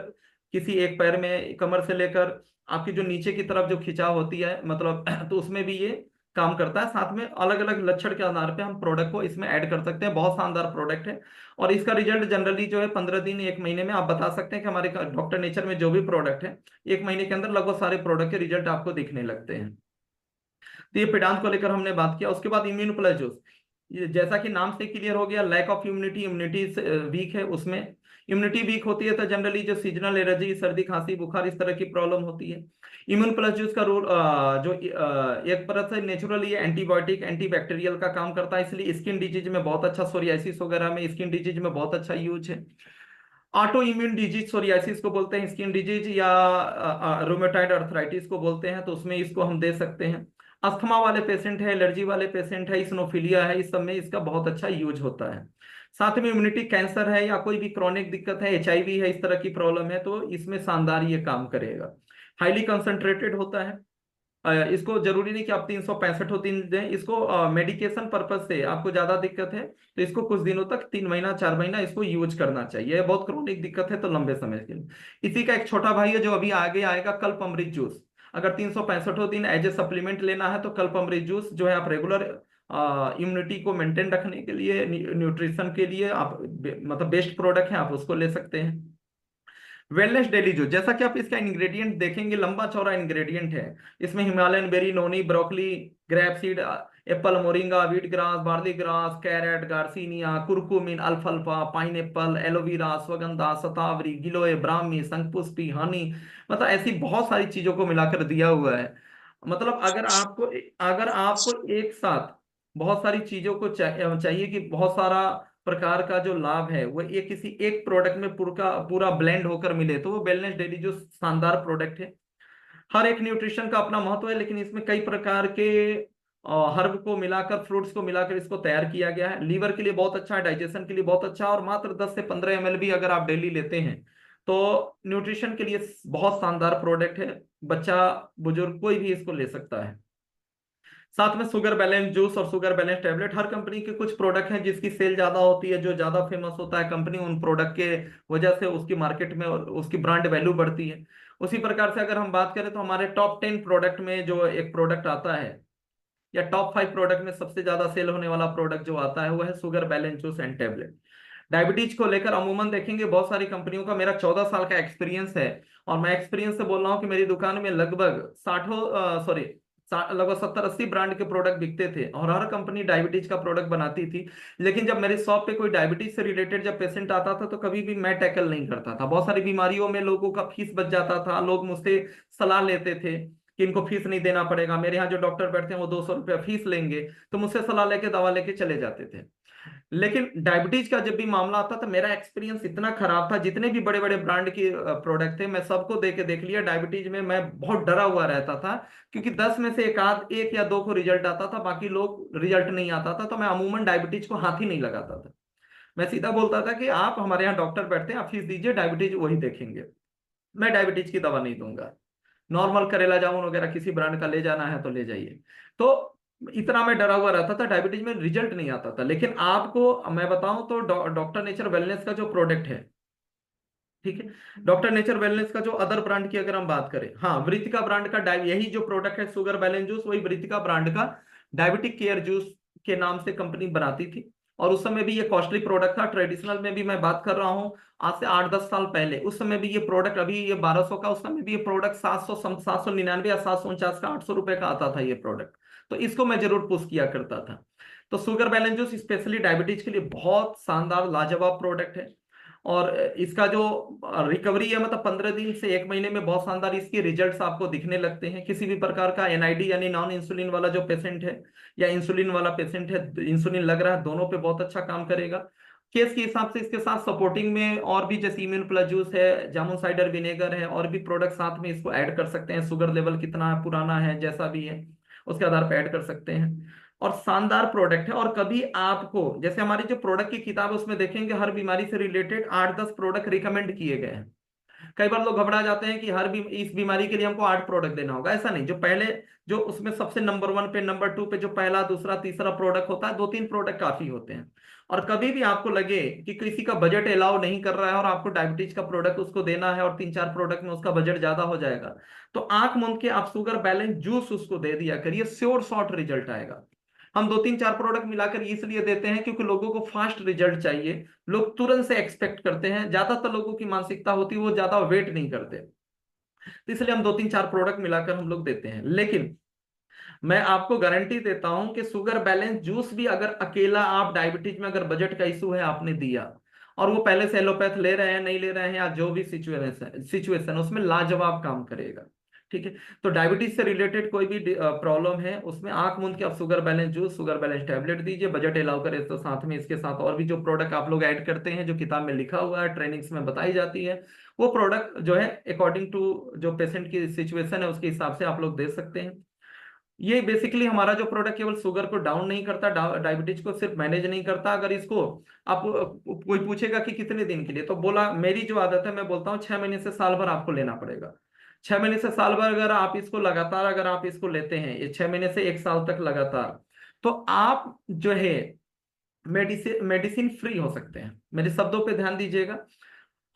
किसी एक पैर में, कमर से लेकर आपकी जो नीचे की तरफ जो खिंचाव होती है मतलब तो उसमें भी ये काम करता है। साथ में अलग अलग लक्षण के आधार पे हम प्रोडक्ट को इसमें ऐड कर सकते हैं। बहुत शानदार प्रोडक्ट है और इसका रिजल्ट जनरली जो है 15 दिन 1 महीने में आप बता सकते हैं कि हमारे डॉक्टर नेचर में जो भी प्रोडक्ट है 1 महीने के अंदर लगभग सारे प्रोडक्ट के रिजल्ट आपको दिखने लगते हैं। तो ये पिडांस को लेकर हमने बात किया। उसके बाद इम्यून प्लस जूस, ये जैसा कि नाम से क्लियर हो गया, lack of immunity, immunity weak है उसमें। इम्यूनिटी वीक होती है तो जनरली जो सीजनल एलर्जी, सर्दी खांसी बुखार इस तरह की प्रॉब्लम होती है। इम्यून प्लस जूस का रोल जो एक तरह से नेचुरली एंटीबायोटिक एंटीबैक्टीरियल का काम करता है, इसलिए स्किन डिजीज में बहुत अच्छा, सोरियासिस वगैरह में, स्किन डिजीज में बहुत अच्छा यूज है। ऑटो इम्यून डिजीज सोरियासिस को बोलते हैं, स्किन डिजीज या रोमेटाइड अर्थराइटिस को बोलते हैं, तो उसमें इसको हम दे सकते हैं। अस्थमा वाले पेशेंट है, एलर्जी वाले पेशेंट है, इस्नोफिलिया है, इस सब में इसका बहुत अच्छा यूज होता है। साथ में इम्यूनिटी, कैंसर है या कोई भी क्रॉनिक दिक्कत है, HIV है, इस तरह की प्रॉब्लम है, तो इसमें शानदार ये काम करेगा। हाईली कंसंट्रेटेड होता है। इसको जरूरी नहीं कि आप 365 दिन दें इसको, मेडिकेशन पर्पज से आपको ज्यादा दिक्कत है तो इसको कुछ दिनों तक, 3 महीना 4 महीना इसको यूज करना चाहिए। बहुत क्रोनिक दिक्कत है तो लंबे समय के लिए। इसी का एक छोटा भाई है जो अभी आगे आएगा, कल्पअमृत जूस। अगर 365 दिन एज ए सप्लीमेंट लेना है तो कल्पअमृत जूस जो है आप रेगुलर इम्यूनिटी को मेंटेन रखने के लिए, न्यूट्रिशन के लिए आप मतलब बेस्ट प्रोडक्ट है, आप उसको ले सकते हैं। वेलनेस डेली जूस, जैसा कि आप इसका इंग्रेडिएंट देखेंगे लंबा चौड़ा इंग्रेडिएंट है। इसमें Himalayan berry, noni, broccoli, grape seed, apple, moringa, wheat grass, barley grass, carrot, garcinia, curcumin, अल्फाल्फा, pineapple, aloe vera, ashwagandha, shatavari, giloy, brahmi, shankhpushpi, honey, मतलब ऐसी बहुत सारी चीजों को मिलाकर दिया हुआ है। मतलब अगर आपको एक साथ बहुत सारी चीजों को चाहिए कि बहुत सारा प्रकार का जो लाभ है वो एक किसी एक प्रोडक्ट में पूरा पूरा ब्लेंड होकर मिले, तो वो वेलनेस डेली जो शानदार प्रोडक्ट है। हर एक न्यूट्रिशन का अपना महत्व है, लेकिन इसमें कई प्रकार के हर्ब को मिलाकर, फ्रूट्स को मिलाकर इसको तैयार किया गया है। लीवर के लिए बहुत अच्छा है, डाइजेशन के लिए बहुत अच्छा है, और मात्र 10 से 15 ml भी अगर आप डेली लेते हैं तो न्यूट्रिशन के लिए बहुत शानदार प्रोडक्ट है। बच्चा बुजुर्ग कोई भी इसको ले सकता है। साथ में शुगर बैलेंस जूस और शुगर बैलेंस टैबलेट, हर कंपनी के कुछ प्रोडक्ट हैं जिसकी सेल ज्यादा होती है, जो ज्यादा फेमस होता है कंपनी, उन प्रोडक्ट के वजह से उसकी मार्केट में और उसकी ब्रांड वैल्यू बढ़ती है। उसी प्रकार से अगर हम बात करें तो हमारे टॉप 10 प्रोडक्ट में जो एक प्रोडक्ट आता है, या टॉप 5 प्रोडक्ट में सबसे ज्यादा सेल होने वाला प्रोडक्ट जो आता है वो है sugar balance juice and tablet. Diabetes को लेकर अमूमन देखेंगे बहुत सारी कंपनियों का, मेरा 14 साल का एक्सपीरियंस है और मैं एक्सपीरियंस से बोल रहा हूँ कि मेरी दुकान में लगभग लगभग 70-80 ब्रांड के प्रोडक्ट बिकते थे और हर कंपनी डायबिटीज का प्रोडक्ट बनाती थी। लेकिन जब मेरे शॉप पे कोई डायबिटीज से रिलेटेड जब पेशेंट आता था तो कभी भी मैं टैकल नहीं करता था। बहुत सारी बीमारियों में लोगों का फीस बच जाता था, लोग मुझसे सलाह लेते थे कि इनको फीस नहीं देना पड़ेगा, मेरे यहाँ जो डॉक्टर बैठते हैं वो 200 रुपया फीस लेंगे, तो मुझसे सलाह लेके दवा लेके चले जाते थे। लेकिन डायबिटीज का जब भी मामला आता था मेरा एक्सपीरियंस इतना खराब था, जितने भी बड़े बड़े ब्रांड के प्रोडक्ट थे मैं सबको दे के देख लिया, डायबिटीज में मैं बहुत डरा हुआ रहता था, क्योंकि 10 में से एक या दो को रिजल्ट आता था, बाकी लोग रिजल्ट नहीं आता था। तो मैं अमूमन डायबिटीज को हाथ ही नहीं लगाता था। मैं सीधा बोलता था कि आप हमारे यहाँ डॉक्टर बैठते हैं, आप फीस दीजिए, डायबिटीज वही देखेंगे, मैं डायबिटीज की दवा नहीं दूंगा। नॉर्मल करेला जामुन वगैरह किसी ब्रांड का ले जाना है तो ले जाइए। तो इतना मैं डरा हुआ रहता था, डायबिटीज में रिजल्ट नहीं आता था। लेकिन आपको मैं बताऊं तो डॉक्टर नेचर वेलनेस का जो प्रोडक्ट है, ठीक है, डॉक्टर नेचर वेलनेस का जो अदर ब्रांड की अगर हम बात करें, हाँ, वृतिका ब्रांड का यही जो प्रोडक्ट है शुगर बैलेंस जूस, वही वृतिका ब्रांड का डायबिटिक केयर जूस के नाम से कंपनी बनाती थी। और उस समय भी ये कॉस्टली प्रोडक्ट था। ट्रेडिशनल में भी मैं बात कर रहा हूँ आज से 8-10 साल पहले, उस समय भी ये प्रोडक्ट, अभी ये 1200 का, उस समय भी ये प्रोडक्ट 799 या 749 का, 800 रुपए का आता था ये प्रोडक्ट। तो इसको मैं जरूर पुश किया करता था। तो sugar balance juice specially diabetes के लिए बहुत शानदार लाजवाब प्रोडक्ट है। और इसका जो रिकवरी है, मतलब 15 दिन से 1 महीने में बहुत शानदार इसके रिजल्ट्स आपको दिखने लगते हैं। किसी भी प्रकार का एनआईडी यानी नॉन इंसुलिन वाला जो पेशेंट है या इंसुलिन वाला पेशेंट है, इंसुलिन लग रहा है, दोनों पे बहुत अच्छा काम करेगा। केस के हिसाब से इसके साथ सपोर्टिंग में और भी जैसे इम्यून प्लस जूस है, जामुन साइडर विनेगर है, और भी प्रोडक्ट साथ में इसको ऐड कर सकते हैं। शुगर लेवल कितना है, पुराना है, जैसा भी है उसके आधार पर ऐड कर सकते हैं। और शानदार प्रोडक्ट है। और कभी आपको, जैसे हमारी जो प्रोडक्ट की किताब है उसमें देखेंगे हर बीमारी से रिलेटेड 8-10 प्रोडक्ट रिकमेंड किए गए हैं। कई बार लोग घबरा जाते हैं कि इस बीमारी के लिए हमको 8 प्रोडक्ट देना होगा। ऐसा नहीं, जो पहले, जो उसमें सबसे नंबर 1 पे, नंबर 2 पे जो पहला, दूसरा, तीसरा प्रोडक्ट होता है, 2-3 प्रोडक्ट काफी होते हैं। और कभी भी आपको लगे कि किसी का बजट अलाउ नहीं कर रहा है और आपको डायबिटीज का प्रोडक्ट उसको देना है और 3-4 प्रोडक्ट में उसका बजट ज्यादा हो जाएगा, तो आंख मूंद के आप शुगर बैलेंस जूस उसको दे दिया करिए, श्योर शॉर्ट रिजल्ट आएगा। हम 2-3-4 प्रोडक्ट मिलाकर इसलिए देते हैं क्योंकि लोगों को फास्ट रिजल्ट चाहिए, लोग तुरंत से एक्सपेक्ट करते हैं। ज्यादातर लोगों की मानसिकता होती है वो ज्यादा वेट नहीं करते, तो इसलिए हम 2-3-4 प्रोडक्ट मिलाकर हम लोग देते हैं। लेकिन मैं आपको गारंटी देता हूं कि शुगर बैलेंस जूस भी अगर अकेला आप डायबिटीज में, अगर बजट का इशू है, आपने दिया और वो पहले से एलोपैथ ले रहे हैं, नहीं ले रहे हैं, या जो भी सिचुएशन उसमें लाजवाब काम करेगा। ठीक है, तो डायबिटीज से रिलेटेड कोई भी प्रॉब्लम है उसमें आंख मूंद के आप sugar balance juice, sugar balance tablet दीजिए, बजट अलाउ करे तो साथ में इसके साथ और भी जो प्रोडक्ट आप लोग ऐड करते हैं, जो किताब में लिखा हुआ है, ट्रेनिंग्स में बताई जाती है, वो प्रोडक्ट जो है अकॉर्डिंग टू जो पेशेंट की सिचुएशन है उसके हिसाब से आप लोग दे सकते हैं। ये बेसिकली हमारा जो प्रोडक्ट केवल शुगर को डाउन नहीं करता, डायबिटीज को सिर्फ मैनेज नहीं करता। अगर इसको आप, कोई पूछेगा कि कितने दिन के लिए, तो बोला, मेरी जो आदत है मैं बोलता हूँ 6 महीने से साल भर आपको लेना पड़ेगा। 6 महीने से साल भर अगर आप इसको लगातार, अगर आप इसको लेते हैं, ये 6 महीने से 1 साल तक लगातार, तो आप जो है मेडिसिन फ्री हो सकते हैं। मेरे शब्दों पे ध्यान दीजिएगा,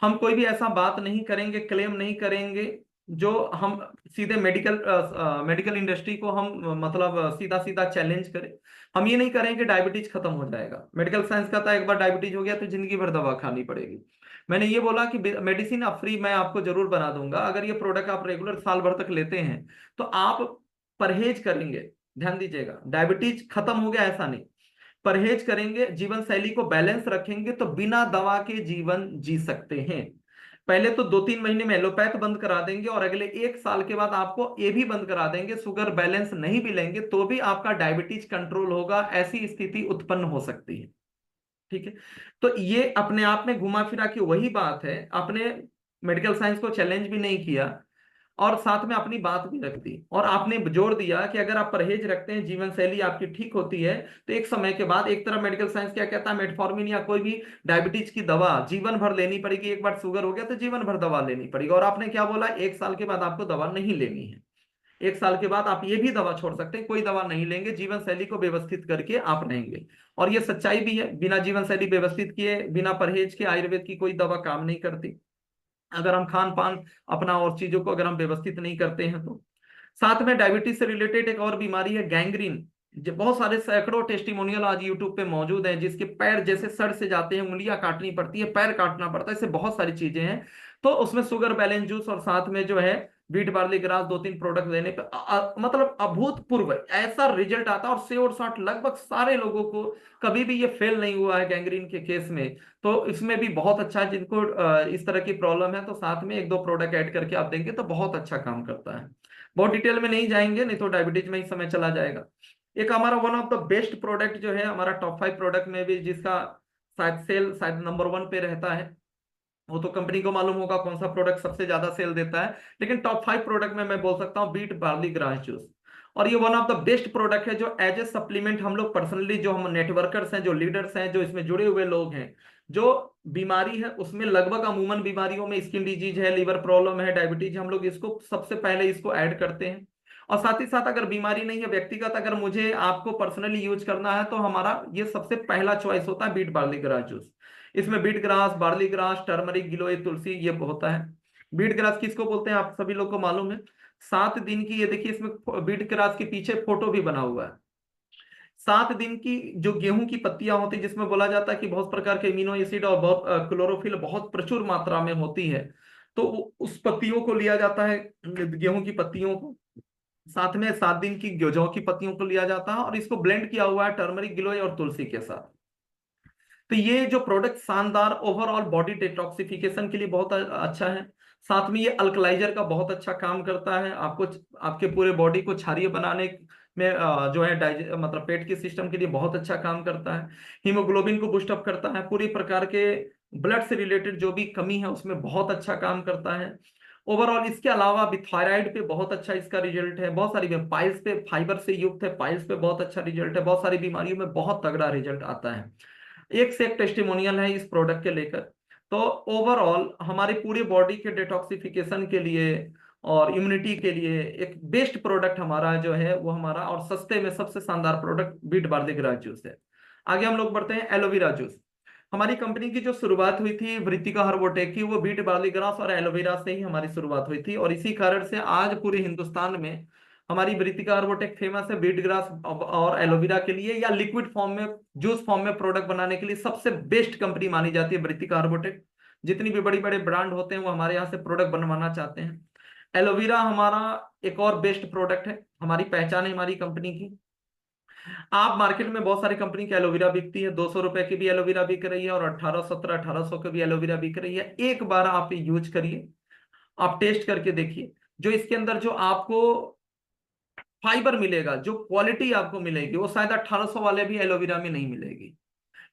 हम कोई भी ऐसा बात नहीं करेंगे, क्लेम नहीं करेंगे जो हम सीधे मेडिकल इंडस्ट्री को हम मतलब सीधा सीधा चैलेंज करें। हम ये नहीं करें कि डायबिटीज खत्म हो जाएगा। मेडिकल साइंस कहता है एक बार डायबिटीज हो गया तो जिंदगी भर दवा खानी पड़ेगी। मैंने ये बोला कि मेडिसिन आप फ्री मैं आपको जरूर बना दूंगा अगर ये प्रोडक्ट आप रेगुलर साल भर तक लेते हैं तो। आप परहेज करेंगे, ध्यान दीजिएगा, डायबिटीज खत्म हो गया ऐसा नहीं, परहेज करेंगे, जीवन शैली को बैलेंस रखेंगे तो बिना दवा के जीवन जी सकते हैं। पहले तो 2-3 महीने में एलोपैथ बंद करा देंगे और अगले 1 साल के बाद आपको ये भी बंद करा देंगे। शुगर बैलेंस नहीं भी लेंगे तो भी आपका डायबिटीज कंट्रोल होगा, ऐसी स्थिति उत्पन्न हो सकती है। ठीक है, तो ये अपने आप में घुमा फिरा के वही बात है, आपने मेडिकल साइंस को चैलेंज भी नहीं किया और साथ में अपनी बात भी रख दी, और आपने जोर दिया कि अगर आप परहेज रखते हैं, जीवन शैली आपकी ठीक होती है, तो एक समय के बाद, एक तरफ मेडिकल साइंस क्या कहता है, मेटफॉर्मिन या कोई भी डायबिटीज की दवा जीवन भर लेनी पड़ेगी, एक बार शुगर हो गया तो जीवन भर दवा लेनी पड़ेगी। और आपने क्या बोला, 1 साल के बाद आपको दवा नहीं लेनी है, 1 साल के बाद आप ये भी दवा छोड़ सकते हैं, कोई दवा नहीं लेंगे, जीवन शैली को व्यवस्थित करके आप रहेंगे। और ये सच्चाई भी है, बिना जीवन शैली व्यवस्थित किए, बिना परहेज के आयुर्वेद की कोई दवा काम नहीं करती, अगर हम खान पान अपना और चीजों को अगर हम व्यवस्थित नहीं करते हैं तो। साथ में डायबिटीज से रिलेटेड एक और बीमारी है गैंग्रीन, जो बहुत सारे सैकड़ों टेस्टिमोनियल आज यूट्यूब पे मौजूद हैं, जिसके पैर जैसे सड़ से जाते हैं, उंगलियां काटनी पड़ती है, पैर काटना पड़ता है, इससे बहुत सारी चीजें हैं। तो उसमें शुगर बैलेंस जूस और साथ में जो है बीट बार्ली ग्रास 2-3 प्रोडक्ट देने पे मतलब अभूतपूर्व ऐसा रिजल्ट आता है, और से और साठ लगभग सारे लोगों को कभी भी ये फेल नहीं हुआ है गैंग्रीन के केस में। तो इसमें भी बहुत अच्छा है, जिनको इस तरह की प्रॉब्लम है तो साथ में 1-2 प्रोडक्ट ऐड करके आप देंगे तो बहुत अच्छा काम करता है। बहुत डिटेल में नहीं जाएंगे, नहीं तो डायबिटीज में ही समय चला जाएगा। एक हमारा one of the best product जो है हमारा टॉप 5 प्रोडक्ट में भी, जिसका शायद सेल शायद नंबर 1 पे रहता है, वो तो कंपनी को मालूम होगा कौन सा प्रोडक्ट सबसे ज्यादा सेल देता है, लेकिन टॉप 5 प्रोडक्ट में मैं बोल सकता हूँ बीट बार्ली ग्रास जूस। और ये one of the best product है जो एज ए सप्लीमेंट हम लोग पर्सनली, जो हम नेटवर्कर्स हैं, जो लीडर्स हैं, जो इसमें जुड़े हुए लोग हैं, जो बीमारी है उसमें लगभग अमूमन बीमारियों में स्किन डिजीज है, लीवर प्रॉब्लम है, डायबिटीज, हम लोग इसको सबसे पहले इसको ऐड करते हैं। और साथ ही साथ अगर बीमारी नहीं है व्यक्तिगत, अगर मुझे आपको पर्सनली यूज करना है तो हमारा ये सबसे पहला चॉइस होता है बीट बार्ली ग्रास जूस। इसमें wheat grass, barley grass, turmeric, giloy, tulsi ये होता है। बीट ग्रास किसको बोलते हैं आप सभी लोग को मालूम है। 7 दिन की, ये देखिए इसमें बीट ग्रास के पीछे फोटो भी बना हुआ है। 7 दिन की जो गेहूं की पत्तियां होती है, जिसमें बोला जाता है कि बहुत प्रकार के इम्यूनो एसिड और बहुत क्लोरोफिल बहुत प्रचुर मात्रा में होती है, तो उस पत्तियों को लिया जाता है, गेहूं की पत्तियों को, साथ में 7 दिन की जौ की पत्तियों को लिया जाता है, और इसको ब्लेंड किया हुआ है टर्मरिक, गिलोय और तुलसी के साथ। तो ये जो प्रोडक्ट शानदार ओवरऑल बॉडी डिटॉक्सिफिकेशन के लिए बहुत अच्छा है। साथ में ये अल्कलाइजर का बहुत अच्छा काम करता है, आपको आपके पूरे बॉडी को क्षारीय बनाने में जो है मतलब पेट के सिस्टम के लिए बहुत अच्छा काम करता है। हीमोग्लोबिन को बूस्ट अप करता है, पूरी प्रकार के ब्लड से रिलेटेड जो भी कमी है उसमें बहुत अच्छा काम करता है। ओवरऑल इसके अलावा भी थायराइड पे बहुत अच्छा इसका रिजल्ट है, बहुत सारी पाइल्स पे, फाइबर से युक्त है, पाइल्स पे बहुत अच्छा रिजल्ट है, बहुत सारी बीमारियों में बहुत तगड़ा रिजल्ट आता है। एक से एक टेस्टिमोनियल है इस प्रोडक्ट के लेकर। तो ओवरऑल हमारी पूरी बॉडी के डिटॉक्सिफिकेशन के लिए और इम्यूनिटी के लिए एक बेस्ट प्रोडक्ट हमारा जो है वो हमारा, और सस्ते में सबसे शानदार product beet barley grass juice है। आगे हम लोग बढ़ते हैं एलोवेरा जूस। हमारी कंपनी की जो शुरुआत हुई थी वृत्तिका हर्बोटेक की, वो बीट बार्ली ग्रास और एलोवेरा से ही हमारी शुरुआत हुई थी, और इसी कारण से आज पूरे हिंदुस्तान में हमारी वृत्तिका हर्बोटेक फेमस है बीट ग्रास और एलोवेरा के लिए, या लिक्विड फॉर्म में, जूस फॉर्म में प्रोडक्ट बनाने के लिए सबसे बेस्ट कंपनी मानी जाती है वृत्तिका हर्बोटेक। जितनी भी बड़ी बड़े ब्रांड होते हैं वो हमारे यहाँ से प्रोडक्ट बनवाना चाहते हैं। एलोवेरा हमारा एक और बेस्ट प्रोडक्ट है, हमारी पहचान है हमारी कंपनी की। आप मार्केट में बहुत सारी कंपनी की एलोवेरा बिकती है, 200 रुपए की भी एलोवेरा बिक रही है और 1800 की भी एलोवेरा बिक रही है। एक बार आप यूज करिए, आप टेस्ट करके देखिए, जो इसके अंदर जो आपको फाइबर मिलेगा, जो क्वालिटी आपको मिलेगी, वो शायद 1800 वाले भी एलोवेरा में नहीं मिलेगी।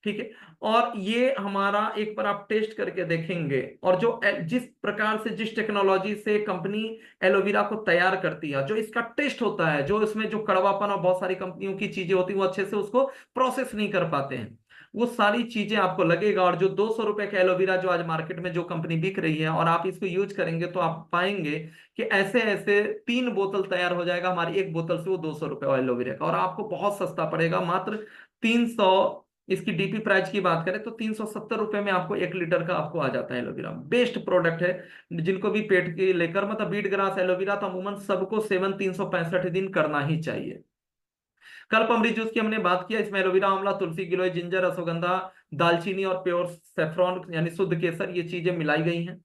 ठीक है, और ये हमारा एक बार आप टेस्ट करके देखेंगे, और जो जिस प्रकार से, जिस टेक्नोलॉजी से कंपनी एलोवेरा को तैयार करती है, जो इसका टेस्ट होता है, जो इसमें जो कड़वापन और बहुत सारी कंपनियों की चीजें होती है वो अच्छे से उसको प्रोसेस नहीं कर पाते हैं, वो सारी चीजें आपको लगेगा। और जो 200 रुपए का एलोवेरा जो आज मार्केट में जो कंपनी बिक रही है, और आप इसको यूज करेंगे तो आप पाएंगे कि ऐसे ऐसे 3 बोतल तैयार हो जाएगा हमारी एक बोतल से, वो 200 रुपए एलोवेरा का, और आपको बहुत सस्ता पड़ेगा, मात्र 300। इसकी डीपी प्राइस की बात करें तो 370 रुपए में आपको 1 लीटर का आपको आ जाता है एलोवेरा। बेस्ट प्रोडक्ट है जिनको भी पेट के लेकर, मतलब बीट ग्रास एलोवेरा तो अमूमन सबको सेवन 365 दिन करना ही चाहिए। कल्पमरी जूस की हमने बात किया, इसमें एलोवेरा, आंवला, तुलसी, गिलोय, जिंजर, अश्वगंधा, दालचीनी और प्योर सेफ्रॉन यानी शुद्ध केसर, ये चीजें मिलाई गई हैं।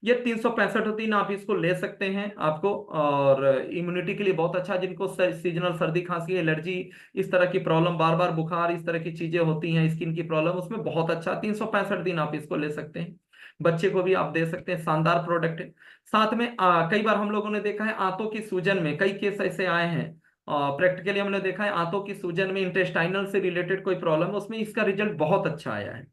ये 365 दिन आप इसको ले सकते हैं आपको, और इम्यूनिटी के लिए बहुत अच्छा, जिनको सीजनल सर्दी, खांसी, एलर्जी, इस तरह की प्रॉब्लम, बार बार बुखार, इस तरह की चीजें होती हैं, स्किन की प्रॉब्लम, उसमें बहुत अच्छा 365 दिन आप इसको ले सकते हैं। बच्चे को भी आप दे सकते हैं, शानदार प्रोडक्ट है। साथ में कई बार हम लोगों ने देखा है आंतों की सूजन में कई केस ऐसे आए हैं, प्रैक्टिकली हमने देखा है आंतों की सूजन में, इंटेस्टाइनल से रिलेटेड कोई प्रॉब्लम, उसमें इसका रिजल्ट बहुत अच्छा आया है।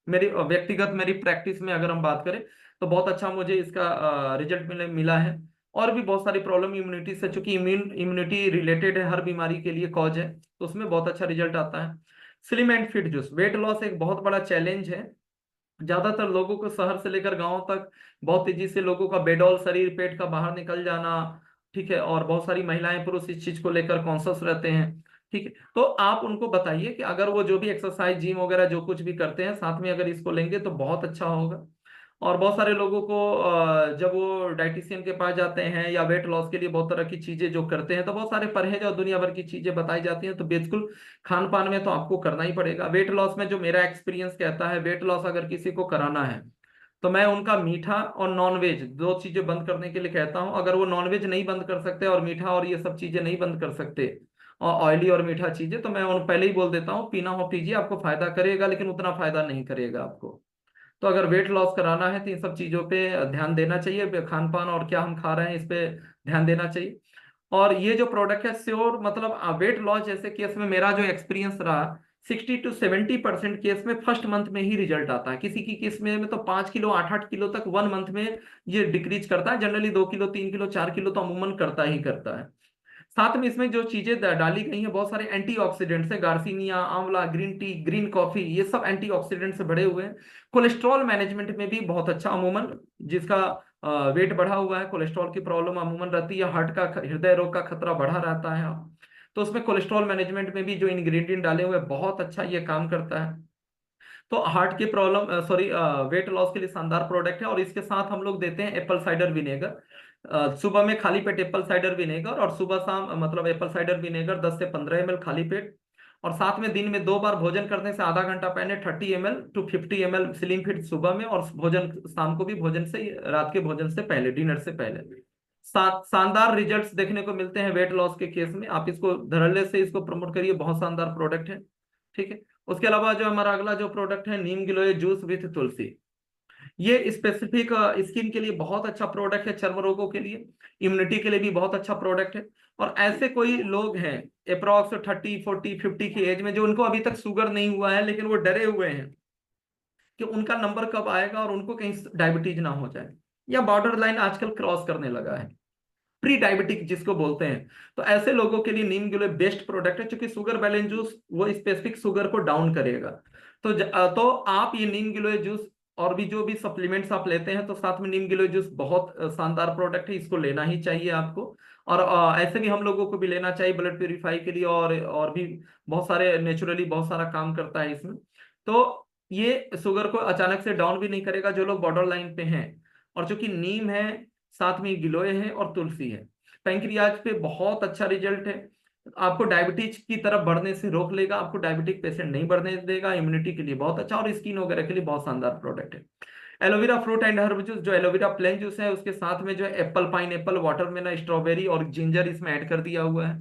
मेरी व्यक्तिगत मेरी प्रैक्टिस में अगर हम बात करें तो बहुत अच्छा मुझे इसका रिजल्ट मिला है। और भी बहुत सारी प्रॉब्लम इम्यूनिटी से, चूंकि इम्यूनिटी रिलेटेड है, हर बीमारी के लिए कॉज है, तो उसमें बहुत अच्छा रिजल्ट आता है। Slim and fit juice, weight loss एक बहुत बड़ा चैलेंज है, ज्यादातर लोगों को शहर से लेकर गांव तक बहुत तेजी से लोगों का बेडौल शरीर, पेट का बाहर निकल जाना, ठीक है, और बहुत सारी महिलाएं पुरुष इस चीज को लेकर कॉन्शियस रहते हैं। ठीक है, तो आप उनको बताइए कि अगर वो जो भी एक्सरसाइज, जिम वगैरह जो कुछ भी करते हैं, साथ में अगर इसको लेंगे तो बहुत अच्छा होगा। और बहुत सारे लोगों को जब वो डाइटिशियन के पास जाते हैं या वेट लॉस के लिए बहुत तरह की चीजें जो करते हैं, तो बहुत सारे परहेज और दुनिया भर की चीजें बताई जाती हैं, तो बिल्कुल खान पान में तो आपको करना ही पड़ेगा। वेट लॉस में जो मेरा एक्सपीरियंस कहता है, वेट लॉस अगर किसी को कराना है तो मैं उनका मीठा और नॉनवेज दो चीजें बंद करने के लिए कहता हूं। अगर वो नॉनवेज नहीं बंद कर सकते और मीठा और ये सब चीजें नहीं बंद कर सकते और ऑयली और मीठा चीजें, तो मैं उन पहले ही बोल देता हूँ पीना हो पीजिए, आपको फायदा करेगा, लेकिन उतना फायदा नहीं करेगा आपको। तो अगर वेट लॉस कराना है तो इन सब चीजों पे ध्यान देना चाहिए, खान पान और क्या हम खा रहे हैं इस पे ध्यान देना चाहिए। और ये जो प्रोडक्ट है श्योर, मतलब वेट लॉस जैसे केस में मेरा जो एक्सपीरियंस रहा, 60 to 70% केस में फर्स्ट मंथ में ही रिजल्ट आता है। किसी की केस में तो 5 किलो 8-8 किलो तक 1 मंथ में ये डिक्रीज करता है। जनरली 2 किलो 3 किलो 4 किलो तो अमूमन करता ही करता है। साथ में इसमें जो चीजें डाली गई हैं, बहुत सारे एंटीऑक्सीडेंट्स है, गार्सिनिया, आंवला, ग्रीन टी, ग्रीन कॉफी, ये सब एंटीऑक्सीडेंट से भरे हुए हैं। कोलेस्ट्रॉल मैनेजमेंट में भी बहुत अच्छा, अमूमन जिसका वेट बढ़ा हुआ है, कोलेस्ट्रॉल की प्रॉब्लम अमूमन रहती है, हार्ट का हृदय रोग का खतरा बढ़ा रहता है, तो उसमें कोलेस्ट्रॉल मैनेजमेंट में भी जो इंग्रेडिएंट डाले हुए हैं, बहुत अच्छा ये काम करता है। तो हार्ट की प्रॉब्लम, सॉरी, वेट लॉस के लिए शानदार प्रोडक्ट है। और इसके साथ हम लोग देते हैं एप्पल साइडर विनेगर। सुबह में खाली पेट एप्पल साइडर विनेगर, और सुबह शाम मतलब एप्पल साइडर विनेगर 10 से 15 ml खाली पेट। और साथ में दिन में 2 बार भोजन करने से आधा घंटा पहले 30 ml to 50 ml slim fit सुबह में, और भोजन शाम को भी, भोजन से, रात के भोजन से पहले, डिनर से पहले। शानदार रिजल्ट्स देखने को मिलते हैं वेट लॉस के केस में। आप इसको धड़ल्ले से इसको प्रमोट करिए, बहुत शानदार प्रोडक्ट है। ठीक है। उसके अलावा जो हमारा अगला जो प्रोडक्ट है, नीम गिलोय जूस विथ तुलसी, ये स्पेसिफिक स्किन के लिए बहुत अच्छा प्रोडक्ट है, चर्म रोगों के लिए, इम्यूनिटी के लिए भी बहुत अच्छा प्रोडक्ट है। और ऐसे कोई लोग हैं अप्रॉक्स 30 40 50 की एज में जो उनको अभी तक शुगर नहीं हुआ है, लेकिन वो डरे हुए हैं कि उनका नंबर कब आएगा और उनको कहीं डायबिटीज ना हो जाए, या बॉर्डर लाइन आजकल क्रॉस करने लगा है, प्री डायबिटिक जिसको बोलते हैं। तो ऐसे लोगों के लिए नीम गिलोय बेस्ट प्रोडक्ट है, क्योंकि शुगर बैलेंस जूस वो स्पेसिफिक शुगर को डाउन करेगा। तो आप ये नीम गिलोय जूस और भी जो भी सप्लीमेंट्स आप लेते हैं, तो साथ में नीम गिलोय जूस बहुत शानदार प्रोडक्ट है, इसको लेना ही चाहिए आपको। और ऐसे भी हम लोगों को भी लेना चाहिए ब्लड प्यूरिफाई के लिए, और भी बहुत सारे नेचुरली बहुत सारा काम करता है इसमें। तो ये शुगर को अचानक से डाउन भी नहीं करेगा जो लोग बॉर्डर लाइन पे हैं। और चूंकि नीम है, साथ में गिलोय है और तुलसी है, पैंक्रियाज पे बहुत अच्छा रिजल्ट है। आपको डायबिटीज की तरफ बढ़ने से रोक लेगा, आपको डायबिटिक पेशेंट नहीं बढ़ने देगा, इम्यूनिटी के लिए बहुत अच्छा, और स्किन वगैरह के लिए बहुत शानदार प्रोडक्ट है। Aloe vera fruit and herb juice, जो एलोवेरा प्लेन जूस है, उसके साथ में जो है Apple, pine Apple, watermelon, strawberry और जिंजर इसमें ऐड कर दिया हुआ है।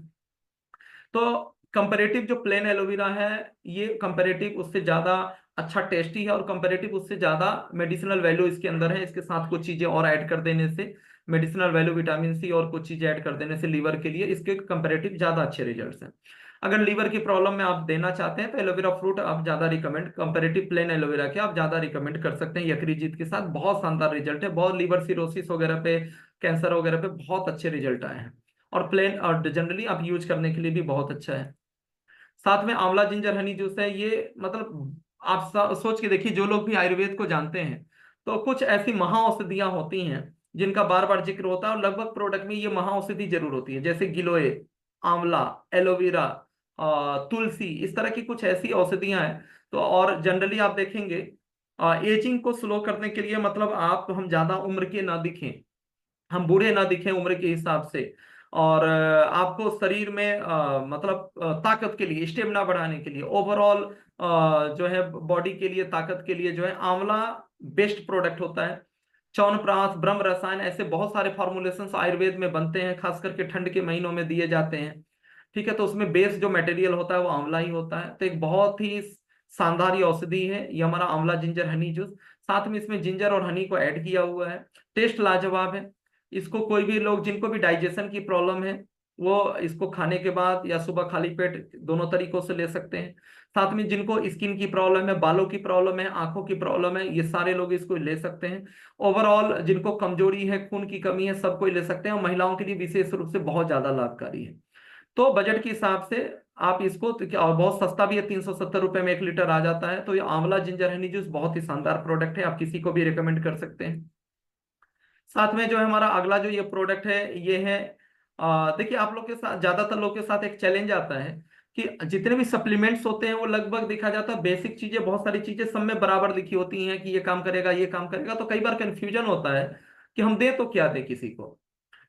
तो कंपेरेटिव जो प्लेन एलोवेरा है, ये कंपेरेटिव उससे ज्यादा अच्छा टेस्टी है, और कंपेरेटिव उससे ज्यादा मेडिसिनल वैल्यू इसके अंदर है। इसके साथ कुछ चीजें और ऐड कर देने से, मेडिसिनल वैल्यू विटामिन सी और कुछ चीजें ऐड कर देने से लीवर के लिए इसके कंपेरेटिव ज्यादा अच्छे रिजल्ट्स हैं। अगर लीवर की प्रॉब्लम में आप देना चाहते हैं तो एलोवेरा फ्रूट आप ज्यादा रिकमेंड, कंपेरेटिव प्लेन एलोवेरा के आप ज्यादा रिकमेंड कर सकते हैं यकृत के साथ। बहुत शानदार रिजल्ट है, बहुत लीवर सिरोसिस वगैरह पे, कैंसर वगैरह पे बहुत अच्छे रिजल्ट आए हैं। और प्लेन और जनरली आप यूज करने के लिए भी बहुत अच्छा है। साथ में आंवला जिंजर हनी जूस है, ये मतलब आप सोच के देखिए, जो लोग भी आयुर्वेद को जानते हैं, तो कुछ ऐसी महाऔषधियां होती हैं जिनका बार बार जिक्र होता है, और लगभग प्रोडक्ट में ये महाऔषधि जरूर होती है, जैसे गिलोय, आंवला, एलोवेरा, तुलसी, इस तरह की कुछ ऐसी औषधियां हैं। तो और जनरली आप देखेंगे एजिंग को स्लो करने के लिए, मतलब आप, हम ज्यादा उम्र के ना दिखें, हम बूढ़े ना दिखें उम्र के हिसाब से, और आपको शरीर में मतलब ताकत के लिए, स्टेमिना बढ़ाने के लिए, ओवरऑल जो है बॉडी के लिए, ताकत के लिए जो है आंवला बेस्ट प्रोडक्ट होता है। च्यवनप्राश, ब्रह्म रसायन, ऐसे बहुत सारे फॉर्मुलेशंस आयुर्वेद में बनते हैं, खास करके ठंड के महीनों में दिए जाते हैं। ठीक है। तो उसमें बेस जो मटेरियल होता है वो आंवला ही होता है। तो एक बहुत ही शानदार ये औषधि है, ये हमारा आंवला जिंजर हनी जूस। साथ में इसमें जिंजर और हनी को ऐड किया हुआ है, टेस्ट लाजवाब है। इसको कोई भी लोग जिनको भी डाइजेशन की प्रॉब्लम है, वो इसको खाने के बाद या सुबह खाली पेट, दोनों तरीकों से ले सकते हैं। साथ में जिनको स्किन की प्रॉब्लम है, बालों की प्रॉब्लम है, आंखों की प्रॉब्लम है, ये सारे लोग इसको ले सकते हैं। ओवरऑल जिनको कमजोरी है, खून की कमी है, सबको ले सकते हैं, और महिलाओं के लिए विशेष रूप से बहुत ज्यादा लाभकारी है। तो बजट के हिसाब से आप इसको, और बहुत सस्ता भी है, 370 रुपए में 1 लीटर आ जाता है। तो ये आंवला जिंजर हनी जूस बहुत ही शानदार प्रोडक्ट है, आप किसी को भी रिकमेंड कर सकते हैं। साथ में जो है हमारा अगला जो ये प्रोडक्ट है, ये है, देखिए आप लोग के साथ, ज्यादातर लोग के साथ एक चैलेंज आता है कि जितने भी सप्लीमेंट्स होते हैं वो लगभग देखा जाता है, बेसिक चीजें, बहुत सारी चीजें सब में बराबर लिखी होती हैं कि ये काम करेगा, ये काम करेगा। तो कई बार कंफ्यूजन होता है कि हम दे तो क्या दे किसी को।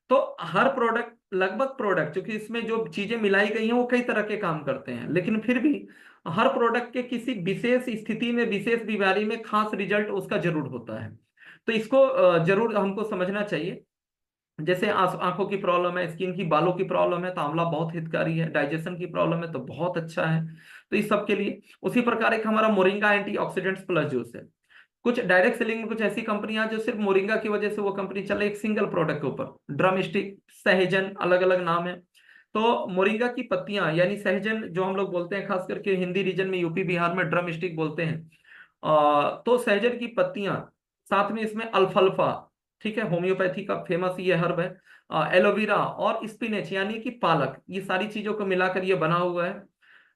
तो हर प्रोडक्ट, लगभग प्रोडक्ट, क्योंकि इसमें जो चीजें मिलाई गई हैं वो कई तरह के काम करते हैं, लेकिन फिर भी हर प्रोडक्ट के किसी विशेष स्थिति में, विशेष बीमारी में खास रिजल्ट उसका जरूर होता है। तो इसको जरूर हमको समझना चाहिए। जैसे आंखों की प्रॉब्लम है, स्किन की, बालों की प्रॉब्लम है तो आंवला बहुत हितकारी है, डाइजेशन की प्रॉब्लम है तो बहुत अच्छा है। तो इस सब के लिए उसी प्रकार एक हमारा मोरिंगा एंटीऑक्सीडेंट्स प्लस जूस है। कुछ डायरेक्ट सेलिंग में कुछ ऐसी कंपनियां जो सिर्फ मोरिंगा की वजह से वो कंपनी चले एक सिंगल प्रोडक्ट के ऊपर, ड्रम स्टिक, सहजन, अलग अलग नाम है। तो मोरिंगा की पत्तियां यानी सहजन जो हम लोग बोलते हैं, खास करके हिंदी रीजन में यूपी बिहार में ड्रम स्टिक बोलते हैं। तो सहजन की पत्तियां, साथ में इसमें अल्फाल्फा, ठीक है, होम्योपैथी का फेमस ये हर्ब है, एलोवेरा और स्पिनेच यानी कि पालक, ये सारी चीजों को मिलाकर ये बना हुआ है।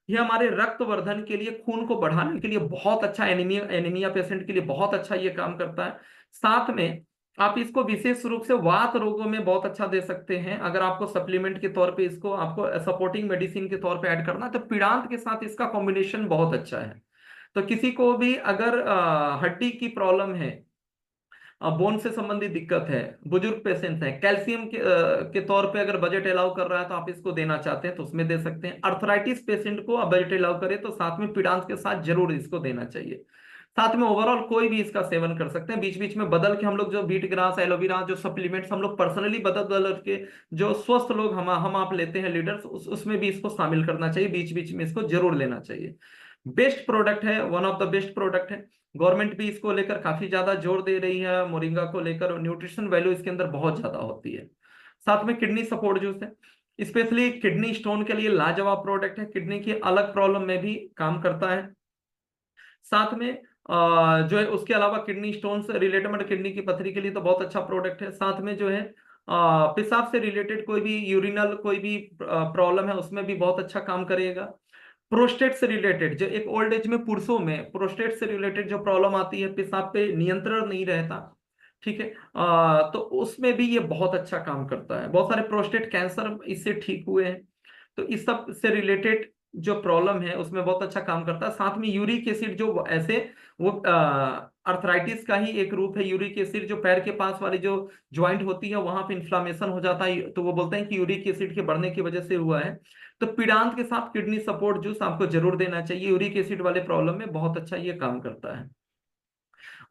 ये हमारे रक्तवर्धन के लिए, खून को बढ़ाने के लिए बहुत अच्छा, एनीमिया एनीमिया पेशेंट के लिए बहुत अच्छा ये काम करता है। साथ में आप इसको विशेष रूप से वात रोगों में बहुत अच्छा दे सकते हैं। अगर आपको सप्लीमेंट के तौर पे इसको आपको सपोर्टिंग मेडिसिन के तौर पे ऐड करना है तो पीड़ांत के साथ इसका कॉम्बिनेशन बहुत अच्छा है। तो किसी को भी अगर हड्डी की प्रॉब्लम है, बोन से संबंधित दिक्कत है, बुजुर्ग पेशेंट हैं, कैल्शियम के तौर पे अगर बजट अलाउ कर रहा है तो आप इसको देना चाहते हैं तो उसमें दे सकते हैं। अर्थराइटिस पेशेंट को अब बजट अलाउ करे तो साथ में पीड़ांत के साथ जरूर इसको देना चाहिए। साथ में ओवरऑल कोई भी इसका सेवन कर सकते हैं, बीच बीच में बदल के हम लोग जो बीट ग्रास, एलोवेरा, जो सप्लीमेंट्स हम लोग पर्सनली बदल बदल के जो स्वस्थ लोग हम आप लेते हैं लीडर्स, उसमें भी इसको शामिल करना चाहिए, बीच बीच में इसको जरूर लेना चाहिए। बेस्ट प्रोडक्ट है, one of the best product है। गवर्नमेंट भी इसको लेकर काफी ज्यादा जोर दे रही है, मोरिंगा को लेकर न्यूट्रिशन वैल्यू इसके अंदर बहुत ज्यादा होती है। साथ में किडनी सपोर्ट जूस है, स्पेशली किडनी स्टोन के लिए लाजवाब प्रोडक्ट है, किडनी की अलग प्रॉब्लम में भी काम करता है। साथ में जो है उसके अलावा किडनी स्टोन से रिलेटेड, किडनी की पथरी के लिए तो बहुत अच्छा प्रोडक्ट है। साथ में जो है पेशाब से रिलेटेड कोई भी यूरिनल कोई भी प्रॉब्लम है उसमें भी बहुत अच्छा काम करेगा। प्रोस्टेट से रिलेटेड जो एक ओल्ड एज में पुरुषों में प्रोस्टेट से रिलेटेड जो प्रॉब्लम आती है, पेशाब पे नियंत्रण नहीं रहता, ठीक है, तो उसमें भी ये बहुत अच्छा काम करता है। बहुत सारे प्रोस्टेट कैंसर इससे ठीक हुए हैं। तो इस सब से रिलेटेड जो प्रॉब्लम है उसमें बहुत अच्छा काम करता है। साथ में यूरिक एसिड जो ऐसे वो अर्थराइटिस का ही एक रूप है, यूरिक एसिड जो पैर के पास वाली जो ज्वाइंट होती है वहां पे इन्फ्लामेशन हो जाता है, तो वो बोलते हैं कि यूरिक एसिड के बढ़ने की वजह से हुआ है। तो पीड़ांत के साथ किडनी सपोर्ट जूस आपको जरूर देना चाहिए, यूरिक एसिड वाले प्रॉब्लम में बहुत अच्छा ये काम करता है।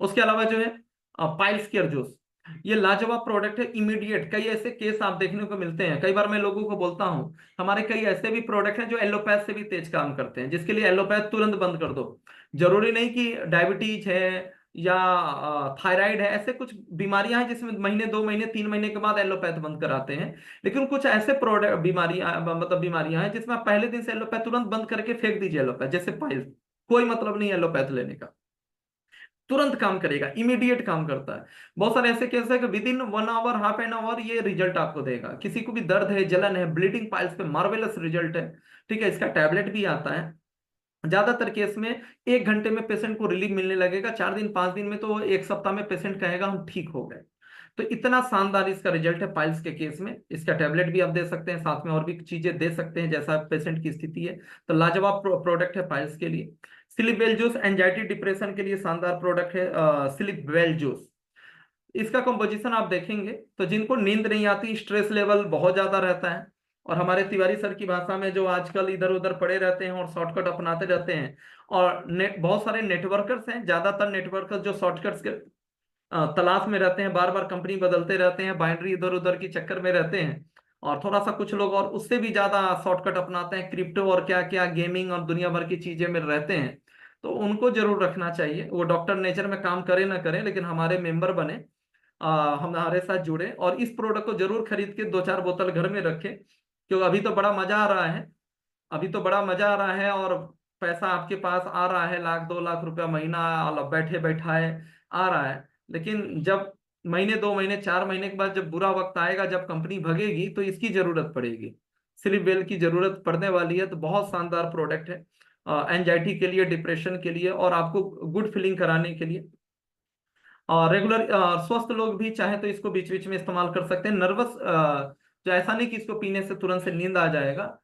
उसके अलावा जो है पाइल्स केयर जूस, ये लाजवाब प्रोडक्ट है, इमीडिएट। कई ऐसे केस आप देखने को मिलते हैं, कई बार मैं लोगों को बोलता हूं हमारे कई ऐसे भी प्रोडक्ट हैं जो एलोपैथ से भी तेज काम करते हैं, जिसके लिए एलोपैथ तुरंत बंद कर दो। जरूरी नहीं कि डायबिटीज है या थायराइड है, ऐसे कुछ बीमारियां हैं जिसमें महीने, 2 महीने, 3 महीने के बाद एलोपैथ बंद कराते हैं। लेकिन कुछ ऐसे प्रोडक्ट बीमारियां मतलब बीमारियां हैं जिसमें आप पहले दिन से एलोपैथ तुरंत बंद करके फेंक दीजिए एलोपैथ, जैसे पाइल्स, कोई मतलब नहीं एलोपैथ लेने का, तुरंत काम करेगा, इमीडिएट काम करता है। बहुत सारे ऐसे केस है कि within 1 hour, half an hour ये रिजल्ट आपको देगा। किसी को भी दर्द है, जलन है, ब्लीडिंग पाइल्स पे मार्वेलस रिजल्ट है, ठीक है। इसका टैबलेट भी आता है। ज्यादातर केस में 1 घंटे में पेशेंट को रिलीफ मिलने लगेगा, 4 दिन 5 दिन में, तो 1 सप्ताह में पेशेंट कहेगा हम ठीक हो गए। तो इतना शानदार इसका रिजल्ट है पाइल्स के केस में। इसका टैबलेट भी आप दे सकते हैं, साथ में और भी चीजें दे सकते हैं जैसा पेशेंट की स्थिति है। तो लाजवाब प्रोडक्ट है पाइल्स के लिए। Sleep well juice anxiety depression के लिए शानदार प्रोडक्ट है, स्लीप वेल जूस। इसका कंपोजिशन आप देखेंगे तो जिनको नींद नहीं आती, स्ट्रेस लेवल बहुत ज्यादा रहता है, और हमारे तिवारी सर की भाषा में जो आजकल इधर उधर पड़े रहते हैं और शॉर्टकट अपनाते रहते हैं, और बहुत सारे नेटवर्कर्स हैं, ज्यादातर नेटवर्कर्स जो शॉर्टकट्स के तलाश में रहते हैं, बार बार कंपनी बदलते रहते हैं, बाइनरी इधर उधर की चक्कर में रहते हैं, और थोड़ा सा कुछ लोग और उससे भी ज्यादा शॉर्टकट अपनाते हैं, क्रिप्टो और क्या क्या गेमिंग और दुनिया भर की चीजें में रहते हैं। तो उनको जरूर रखना चाहिए, वो डॉक्टर नेचर में काम करे ना करे, लेकिन हमारे मेंबर बने, हमारे साथ जुड़े, और इस प्रोडक्ट को जरूर खरीद के 2-4 बोतल घर में रखें, क्योंकि अभी तो बड़ा मजा आ रहा है, अभी तो बड़ा मजा आ रहा है, और पैसा आपके पास आ रहा है, 1-2 लाख रुपया महीना बैठे बैठाए आ रहा है। लेकिन जब महीने, 2 महीने, 4 महीने के बाद जब बुरा वक्त आएगा, जब कंपनी भगेगी, तो इसकी जरूरत पड़ेगी, स्लीप वेल की जरूरत पड़ने वाली है। तो बहुत शानदार प्रोडक्ट है एंजाइटी के लिए, डिप्रेशन के लिए, और आपको गुड फीलिंग कराने के लिए। और रेगुलर स्वस्थ लोग भी चाहे तो इसको बीच बीच में इस्तेमाल कर सकते हैं। नर्वस जो ऐसा नहीं कि इसको पीने से तुरंत से नींद आ जाएगा,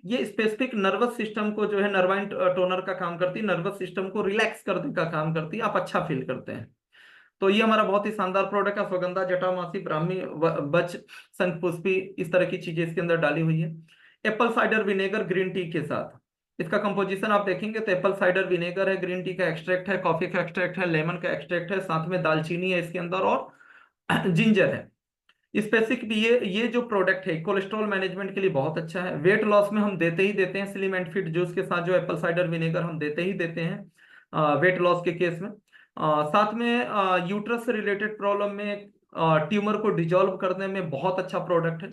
ये स्पेसिफिक नर्वस सिस्टम को जो है नर्वाइन टोनर का काम करती है, नर्वस सिस्टम को रिलैक्स करने का काम करती है, आप अच्छा फील करते हैं। तो ये हमारा बहुत ही शानदार प्रोडक्ट है। अश्वगंधा, जटामासी, ब्राह्मी, बच, शंखपुष्पी, इस तरह की चीजें इसके अंदर डाली हुई है। Apple cider vinegar green tea के साथ, इसका कंपोजिशन आप देखेंगे तो एप्पल साइडर विनेगर है, ग्रीन टी का एक्सट्रैक्ट है, कॉफी का एक्सट्रैक्ट है, लेमन का एक्सट्रैक्ट है, साथ में दालचीनी है इसके अंदर और जिंजर है। स्पेसिफिक ये जो प्रोडक्ट है कोलेस्ट्रॉल मैनेजमेंट के लिए बहुत अच्छा है। वेट लॉस में हम देते ही देते हैं स्लिम एंड फिट जूस के साथ जो एप्पल साइडर विनेगर हम देते ही देते हैं वेट लॉस के केस में। साथ में यूट्रस से रिलेटेड प्रॉब्लम में ट्यूमर को डिजोल्व करने में बहुत अच्छा प्रोडक्ट है।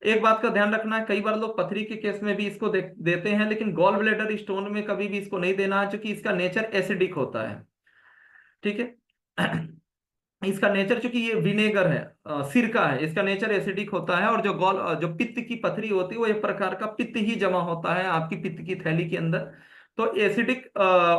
एक बात का ध्यान रखना है, कई बार लोग पथरी के केस में भी इसको देते हैं, लेकिन गॉल ब्लैडर स्टोन में कभी भी इसको नहीं देना है, क्योंकि इसका नेचर एसिडिक होता है। ठीक है। इसका नेचर, चूंकि ये विनेगर है, सिरका है, इसका नेचर एसिडिक होता है, और जो पित्त की पथरी होती है वो एक प्रकार का पित्त ही जमा होता है आपकी पित्त की थैली के अंदर। तो एसिडिक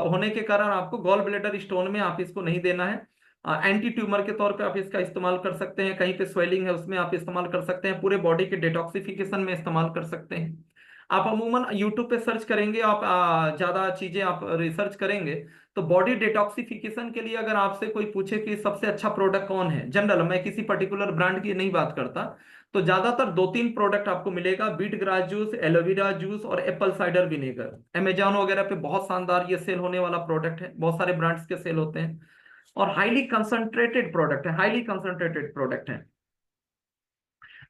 होने के कारण आपको गॉल ब्लैडर स्टोन में आप इसको नहीं देना है। एंटी ट्यूमर के तौर पे आप इसका इस्तेमाल कर सकते हैं, कहीं पे स्वेलिंग है उसमें आप इस्तेमाल कर सकते हैं, पूरे बॉडी के डिटॉक्सिफिकेशन में इस्तेमाल कर सकते हैं। आप अमूमन यूट्यूब पे सर्च करेंगे, आप ज्यादा चीजें आप रिसर्च करेंगे तो बॉडी डिटॉक्सिफिकेशन के लिए अगर आपसे कोई पूछे कि सबसे अच्छा प्रोडक्ट कौन है, जनरल, मैं किसी पर्टिकुलर ब्रांड की नहीं बात करता, तो ज्यादातर 2-3 प्रोडक्ट आपको मिलेगा, beet grass juice, aloe vera juice और एप्पल साइडर विनेगर। अमेजोन वगैरह पे बहुत शानदार ये सेल होने वाला प्रोडक्ट है, बहुत सारे ब्रांड्स के सेल होते हैं, और हाईली कंसंट्रेटेड प्रोडक्ट है, हाईली कंसंट्रेटेड प्रोडक्ट है।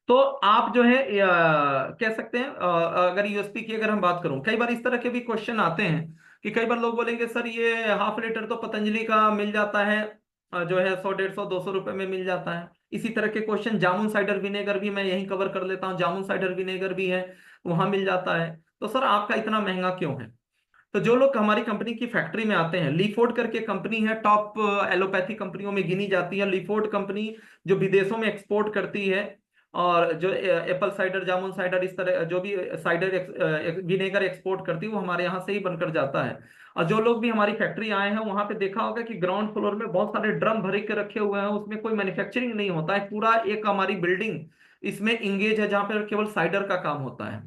तो आप जो है कह सकते हैं, अगर यूएसपी की अगर हम बात करूं, कई बार इस तरह के भी क्वेश्चन आते हैं कि कई बार लोग बोलेंगे सर ये हाफ लीटर तो पतंजलि का मिल जाता है, जो है 100, 150, 200 रुपए में मिल जाता है। इसी तरह के क्वेश्चन, जामुन साइडर विनेगर भी मैं यहीं कवर कर लेता हूँ, जामुन साइडर विनेगर भी है, वहां मिल जाता है, तो सर आपका इतना महंगा क्यों है? तो जो लोग हमारी कंपनी की फैक्ट्री में आते हैं, लीफोर्ड करके कंपनी है, टॉप एलोपैथी कंपनियों में गिनी जाती है लीफोर्ड कंपनी, जो विदेशों में एक्सपोर्ट करती है, और जो एप्पल साइडर, जामुन साइडर, इस तरह जो भी साइडर विनेगर एक्सपोर्ट करती है वो हमारे यहाँ से ही बनकर जाता है। और जो लोग भी हमारी फैक्ट्री आए हैं वहां पे देखा होगा कि ग्राउंड फ्लोर में बहुत सारे ड्रम भरे के रखे हुए हैं, उसमें कोई मैन्युफैक्चरिंग नहीं होता है, पूरा एक हमारी बिल्डिंग इसमें इंगेज है जहां पर केवल साइडर का काम होता है।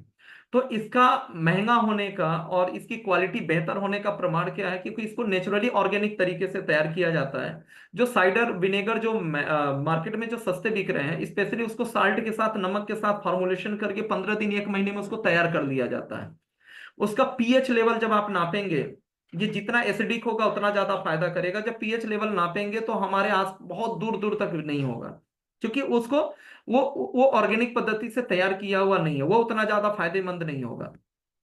तो इसका महंगा होने का और इसकी क्वालिटी बेहतर होने का प्रमाण क्या है? क्योंकि इसको नेचुरली ऑर्गेनिक तरीके से तैयार किया जाता है। जो साइडर विनेगर जो मार्केट में जो सस्ते बिक रहे हैं, स्पेशली उसको साल्ट के साथ, नमक के साथ फॉर्मुलेशन करके 15 दिन 1 महीने में उसको तैयार कर लिया जाता है। उसका पीएच लेवल जब आप नापेंगे, ये जितना एसिडिक होगा उतना ज्यादा फायदा करेगा। जब पीएच लेवल नापेंगे तो हमारे आस बहुत दूर दूर तक नहीं होगा, क्योंकि उसको वो ऑर्गेनिक पद्धति से तैयार किया हुआ नहीं है, वो उतना ज्यादा फायदेमंद नहीं होगा।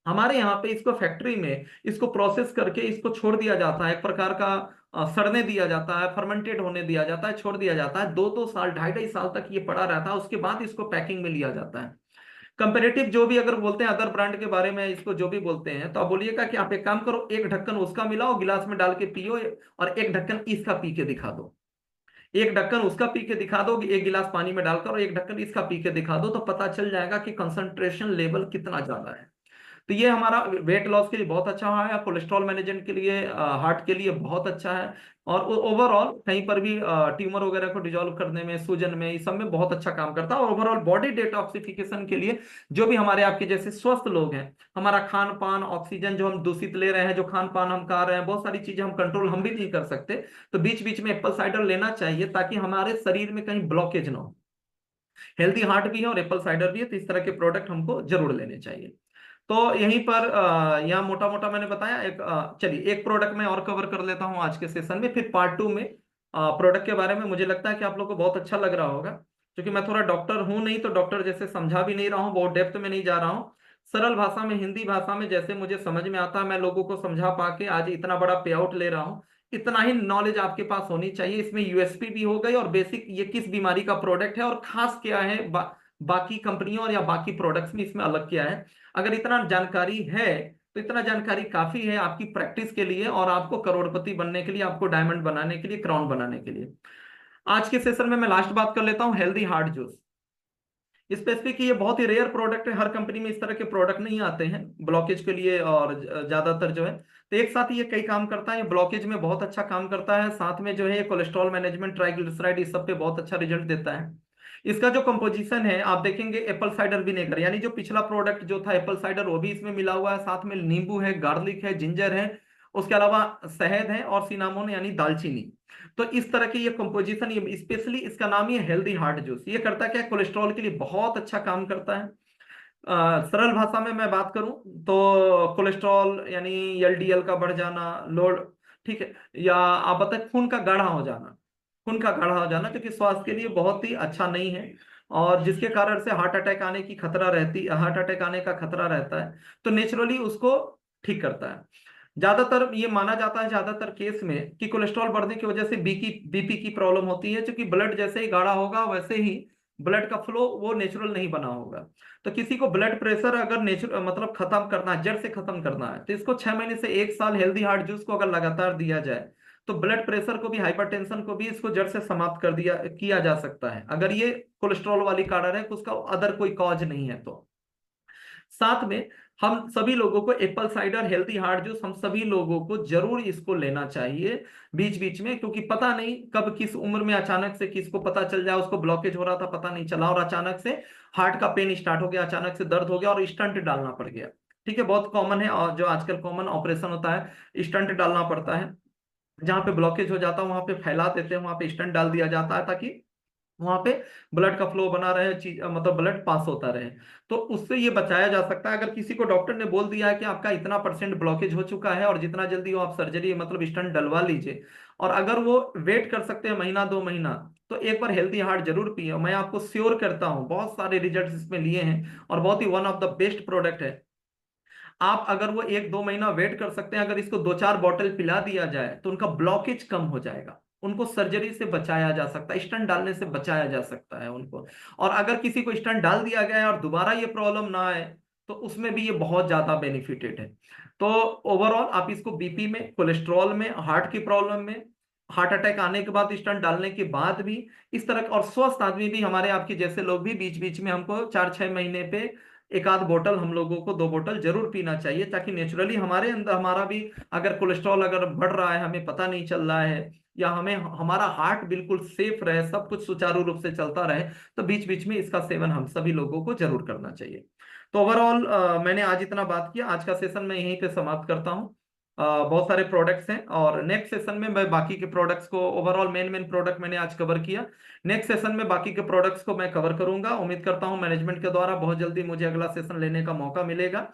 हमारे यहाँ पे इसको फैक्ट्री में इसको प्रोसेस करके इसको छोड़ दिया जाता है, एक प्रकार का सड़ने दिया जाता है, फर्मेंटेड होने दिया जाता है, छोड़ दिया जाता है, 2-2 साल, 2.5-2.5 साल तक ये पड़ा रहता है, उसके बाद इसको पैकिंग में लिया जाता है। कंपेरेटिव जो भी अगर बोलते हैं अदर ब्रांड के बारे में, इसको जो भी बोलते हैं, तो आप बोलिएगा कि आप एक काम करो, एक ढक्कन उसका मिलाओ, गिलास में डाल के पियो, और एक ढक्कन इसका पी के दिखा दो, एक ढक्कन उसका पी के दिखा दो, एक गिलास पानी में डालकर, और एक ढक्कन इसका पी के दिखा दो, तो पता चल जाएगा कि कंसंट्रेशन लेवल कितना ज्यादा है। तो ये हमारा वेट लॉस के लिए बहुत अच्छा है, कोलेस्ट्रॉल मैनेजमेंट के लिए, हार्ट के लिए बहुत अच्छा है, और ओवरऑल कहीं पर भी ट्यूमर वगैरह को डिजोल्व करने में, सूजन में, इस सब में बहुत अच्छा काम करता है। और ओवरऑल बॉडी डिटॉक्सिफिकेशन के लिए जो भी हमारे आपके जैसे स्वस्थ लोग हैं, हमारा खान पान, ऑक्सीजन जो हम दूषित ले रहे हैं, जो खान पान हम खा रहे हैं, बहुत सारी चीजें हम कंट्रोल हम भी नहीं कर सकते, तो बीच बीच में एप्पल साइडर लेना चाहिए ताकि हमारे शरीर में कहीं ब्लॉकेज ना हो। हेल्दी हार्ट भी है और एप्पल साइडर भी है, तो इस तरह के प्रोडक्ट हमको जरूर लेने चाहिए। तो यहीं पर यहाँ मोटा मोटा मैंने बताया। एक चलिए एक प्रोडक्ट मैं और कवर कर लेता हूँ आज के सेशन में, फिर पार्ट 2 में प्रोडक्ट के बारे में मुझे लगता है कि आप लोग को बहुत अच्छा लग रहा होगा, क्योंकि मैं थोड़ा डॉक्टर हूँ नहीं, तो डॉक्टर जैसे समझा भी नहीं रहा हूँ, बहुत डेप्थ में नहीं जा रहा हूँ, सरल भाषा में, हिंदी भाषा में जैसे मुझे समझ में आता है मैं लोगों को समझा पाके आज इतना बड़ा पे आउट ले रहा हूँ। इतना ही नॉलेज आपके पास होनी चाहिए। इसमें यूएसपी भी हो गई, और बेसिक ये किस बीमारी का प्रोडक्ट है और खास क्या है बाकी कंपनियों और या बाकी प्रोडक्ट्स में इसमें अलग क्या है। अगर इतना जानकारी है तो इतना जानकारी काफी है आपकी प्रैक्टिस के लिए, और आपको करोड़पति बनने के लिए, आपको डायमंड बनाने के लिए, क्राउन बनाने के लिए। आज के सेशन में मैं लास्ट बात कर लेता हूं, हेल्दी हार्ट जूस। स्पेसिफिक ये बहुत ही रेयर प्रोडक्ट है, हर कंपनी में इस तरह के प्रोडक्ट नहीं आते हैं ब्लॉकेज के लिए, और ज्यादातर जो है तो एक साथ ये कई काम करता है। ये ब्लॉकेज में बहुत अच्छा काम करता है, साथ में जो है कोलेस्ट्रॉल मैनेजमेंट, ट्राइग्लिसराइड, इस सब पे बहुत अच्छा रिजल्ट देता है। इसका जो कंपोजिशन है आप देखेंगे, एप्पल साइडर विनेगर, यानी जो पिछला प्रोडक्ट जो था एप्पल साइडर वो भी इसमें मिला हुआ है, साथ में नींबू है, गार्लिक है, जिंजर है, उसके अलावा शहद है और सिनामोन यानी दालचीनी। तो इस तरह की ये कंपोजिशन, ये स्पेशली इसका नाम ही है हेल्दी हार्ट जूस। ये करता क्या है, कोलेस्ट्रॉल के लिए बहुत अच्छा काम करता है। सरल भाषा में मैं बात करूं तो कोलेस्ट्रॉल यानी एलडीएल का बढ़ जाना, लोड, ठीक है, या आप बताएं खून का गाढ़ा हो जाना, खून का गाढ़ा हो जाना जो कि स्वास्थ्य के लिए बहुत ही अच्छा नहीं है और जिसके कारण से हार्ट अटैक आने का खतरा रहता है, तो नेचुरली उसको ठीक करता है। ज्यादातर ये माना जाता है ज्यादातर केस में कि कोलेस्ट्रॉल बढ़ने की वजह से बीपी की प्रॉब्लम होती है, क्योंकि ब्लड जैसे ही गाढ़ा होगा वैसे ही ब्लड का फ्लो वो नेचुरल नहीं बना होगा। तो किसी को ब्लड प्रेशर अगर नेचुरल मतलब खत्म करना है, जड़ से खत्म करना है, तो इसको 6 महीने से 1 साल हेल्दी हार्ट जूस को अगर लगातार दिया जाए तो ब्लड प्रेशर को भी, हाइपरटेंशन को भी इसको जड़ से समाप्त कर दिया किया जा सकता है, अगर ये कोलेस्ट्रॉल वाली कारण है, उसका अदर कोई कॉज नहीं है तो। साथ में हम सभी लोगों को Apple cider healthy heart juice, हम सभी लोगों को जरूर इसको लेना चाहिए बीच बीच में, क्योंकि पता नहीं कब किस उम्र में अचानक से किसको पता चल जाए उसको ब्लॉकेज हो रहा था, पता नहीं चला और अचानक से हार्ट का पेन स्टार्ट हो गया, अचानक से दर्द हो गया और स्टंट डालना पड़ गया। ठीक है, बहुत कॉमन है और जो आजकल कॉमन ऑपरेशन होता है, स्टंट डालना पड़ता है। जहां पे ब्लॉकेज हो जाता है वहां पे फैला देते हैं, वहां पे स्टंट डाल दिया जाता है ताकि वहां पे ब्लड का फ्लो बना रहे, चीज मतलब ब्लड पास होता रहे। तो उससे ये बचाया जा सकता है। अगर किसी को डॉक्टर ने बोल दिया है कि आपका इतना परसेंट ब्लॉकेज हो चुका है और जितना जल्दी हो आप सर्जरी मतलब स्टंट डलवा लीजिए, और अगर वो वेट कर सकते हैं महीना 2 महीना, तो एक बार हेल्थी हार्ट जरूर पिए। मैं आपको श्योर करता हूँ बहुत सारे रिजल्ट इसमें लिए हैं और बहुत ही one of the best product है। आप अगर वो 1-2 महीना वेट कर सकते हैं, अगर इसको 2-4 बॉटल पिला दिया जाए तो उनका ब्लॉकेज कम हो जाएगा, उनको सर्जरी से बचाया जा सकता है, स्टंट डालने से बचाया जा सकता है उनको। और अगर किसी को स्टंट डाल दिया गया है और दोबारा ये प्रॉब्लम ना आए तो उसमें भी ये बहुत ज्यादा बेनिफिटेड है। तो ओवरऑल आप इसको बीपी में, कोलेस्ट्रॉल में, हार्ट की प्रॉब्लम में, हार्ट अटैक आने के बाद, स्टंट डालने के बाद भी, इस तरह और स्वस्थ आदमी भी, हमारे आपके जैसे लोग भी बीच बीच में हमको 4-6 महीने पे एक आध बोतल, हम लोगों को 2 बोतल जरूर पीना चाहिए, ताकि नेचुरली हमारे अंदर हमारा भी अगर कोलेस्ट्रॉल अगर बढ़ रहा है हमें पता नहीं चल रहा है, या हमें हमारा हार्ट बिल्कुल सेफ रहे, सब कुछ सुचारू रूप से चलता रहे, तो बीच बीच में इसका सेवन हम सभी लोगों को जरूर करना चाहिए। तो ओवरऑल मैंने आज इतना बात किया, आज का सेशन मैं यहीं पे समाप्त करता हूँ। बहुत सारे प्रोडक्ट्स हैं और नेक्स्ट सेशन में मैं बाकी के प्रोडक्ट्स को, ओवरऑल मेन मेन प्रोडक्ट मैंने आज कवर किया, नेक्स्ट सेशन में बाकी के प्रोडक्ट्स को मैं कवर करूंगा। उम्मीद करता हूं मैनेजमेंट के द्वारा बहुत जल्दी मुझे अगला सेशन लेने का मौका मिलेगा।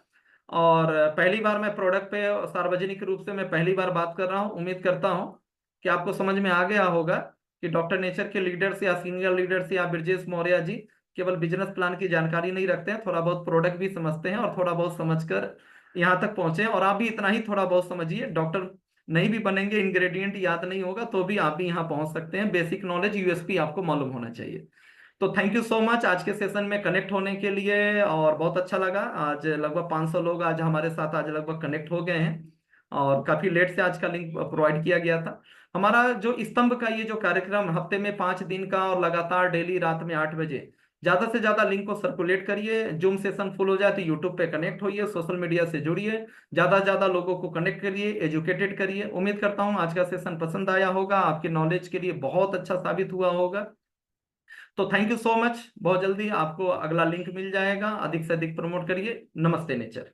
और पहली बार मैं प्रोडक्ट पे सार्वजनिक रूप से मैं पहली बार बात कर रहा हूं। उम्मीद करता हूं कि आपको समझ में आ गया होगा कि डॉक्टर नेचर के लीडर्स या सीनियर लीडर्स या ब्रिजेश मौर्य जी केवल बिजनेस प्लान की जानकारी नहीं रखते हैं, थोड़ा बहुत प्रोडक्ट भी समझते हैं और थोड़ा बहुत समझकर यहाँ तक पहुंचे। और आप भी इतना ही थोड़ा बहुत समझिए, डॉक्टर नहीं भी बनेंगे, इंग्रेडिएंट याद नहीं होगा तो भी आप भी यहाँ पहुंच सकते हैं, बेसिक नॉलेज यूएसपी आपको मालूम होना चाहिए। तो थैंक यू सो मच आज के सेशन में कनेक्ट होने के लिए, और बहुत अच्छा लगा। आज लगभग 500 लोग आज हमारे साथ आज लगभग कनेक्ट हो गए हैं और काफी लेट से आज का लिंक प्रोवाइड किया गया था। हमारा जो स्तंभ का ये जो कार्यक्रम हफ्ते में 5 दिन का और लगातार डेली रात में 8 बजे, ज्यादा से ज्यादा लिंक को सर्कुलेट करिए। जूम सेशन फुल हो जाए तो यूट्यूब पे कनेक्ट होइए, सोशल मीडिया से जुड़िए, ज्यादा से ज्यादा लोगों को कनेक्ट करिए, एजुकेटेड करिए। उम्मीद करता हूँ आज का सेशन पसंद आया होगा, आपके नॉलेज के लिए बहुत अच्छा साबित हुआ होगा। तो थैंक यू सो मच, बहुत जल्दी आपको अगला लिंक मिल जाएगा, अधिक से अधिक प्रमोट करिए। नमस्ते नेचर।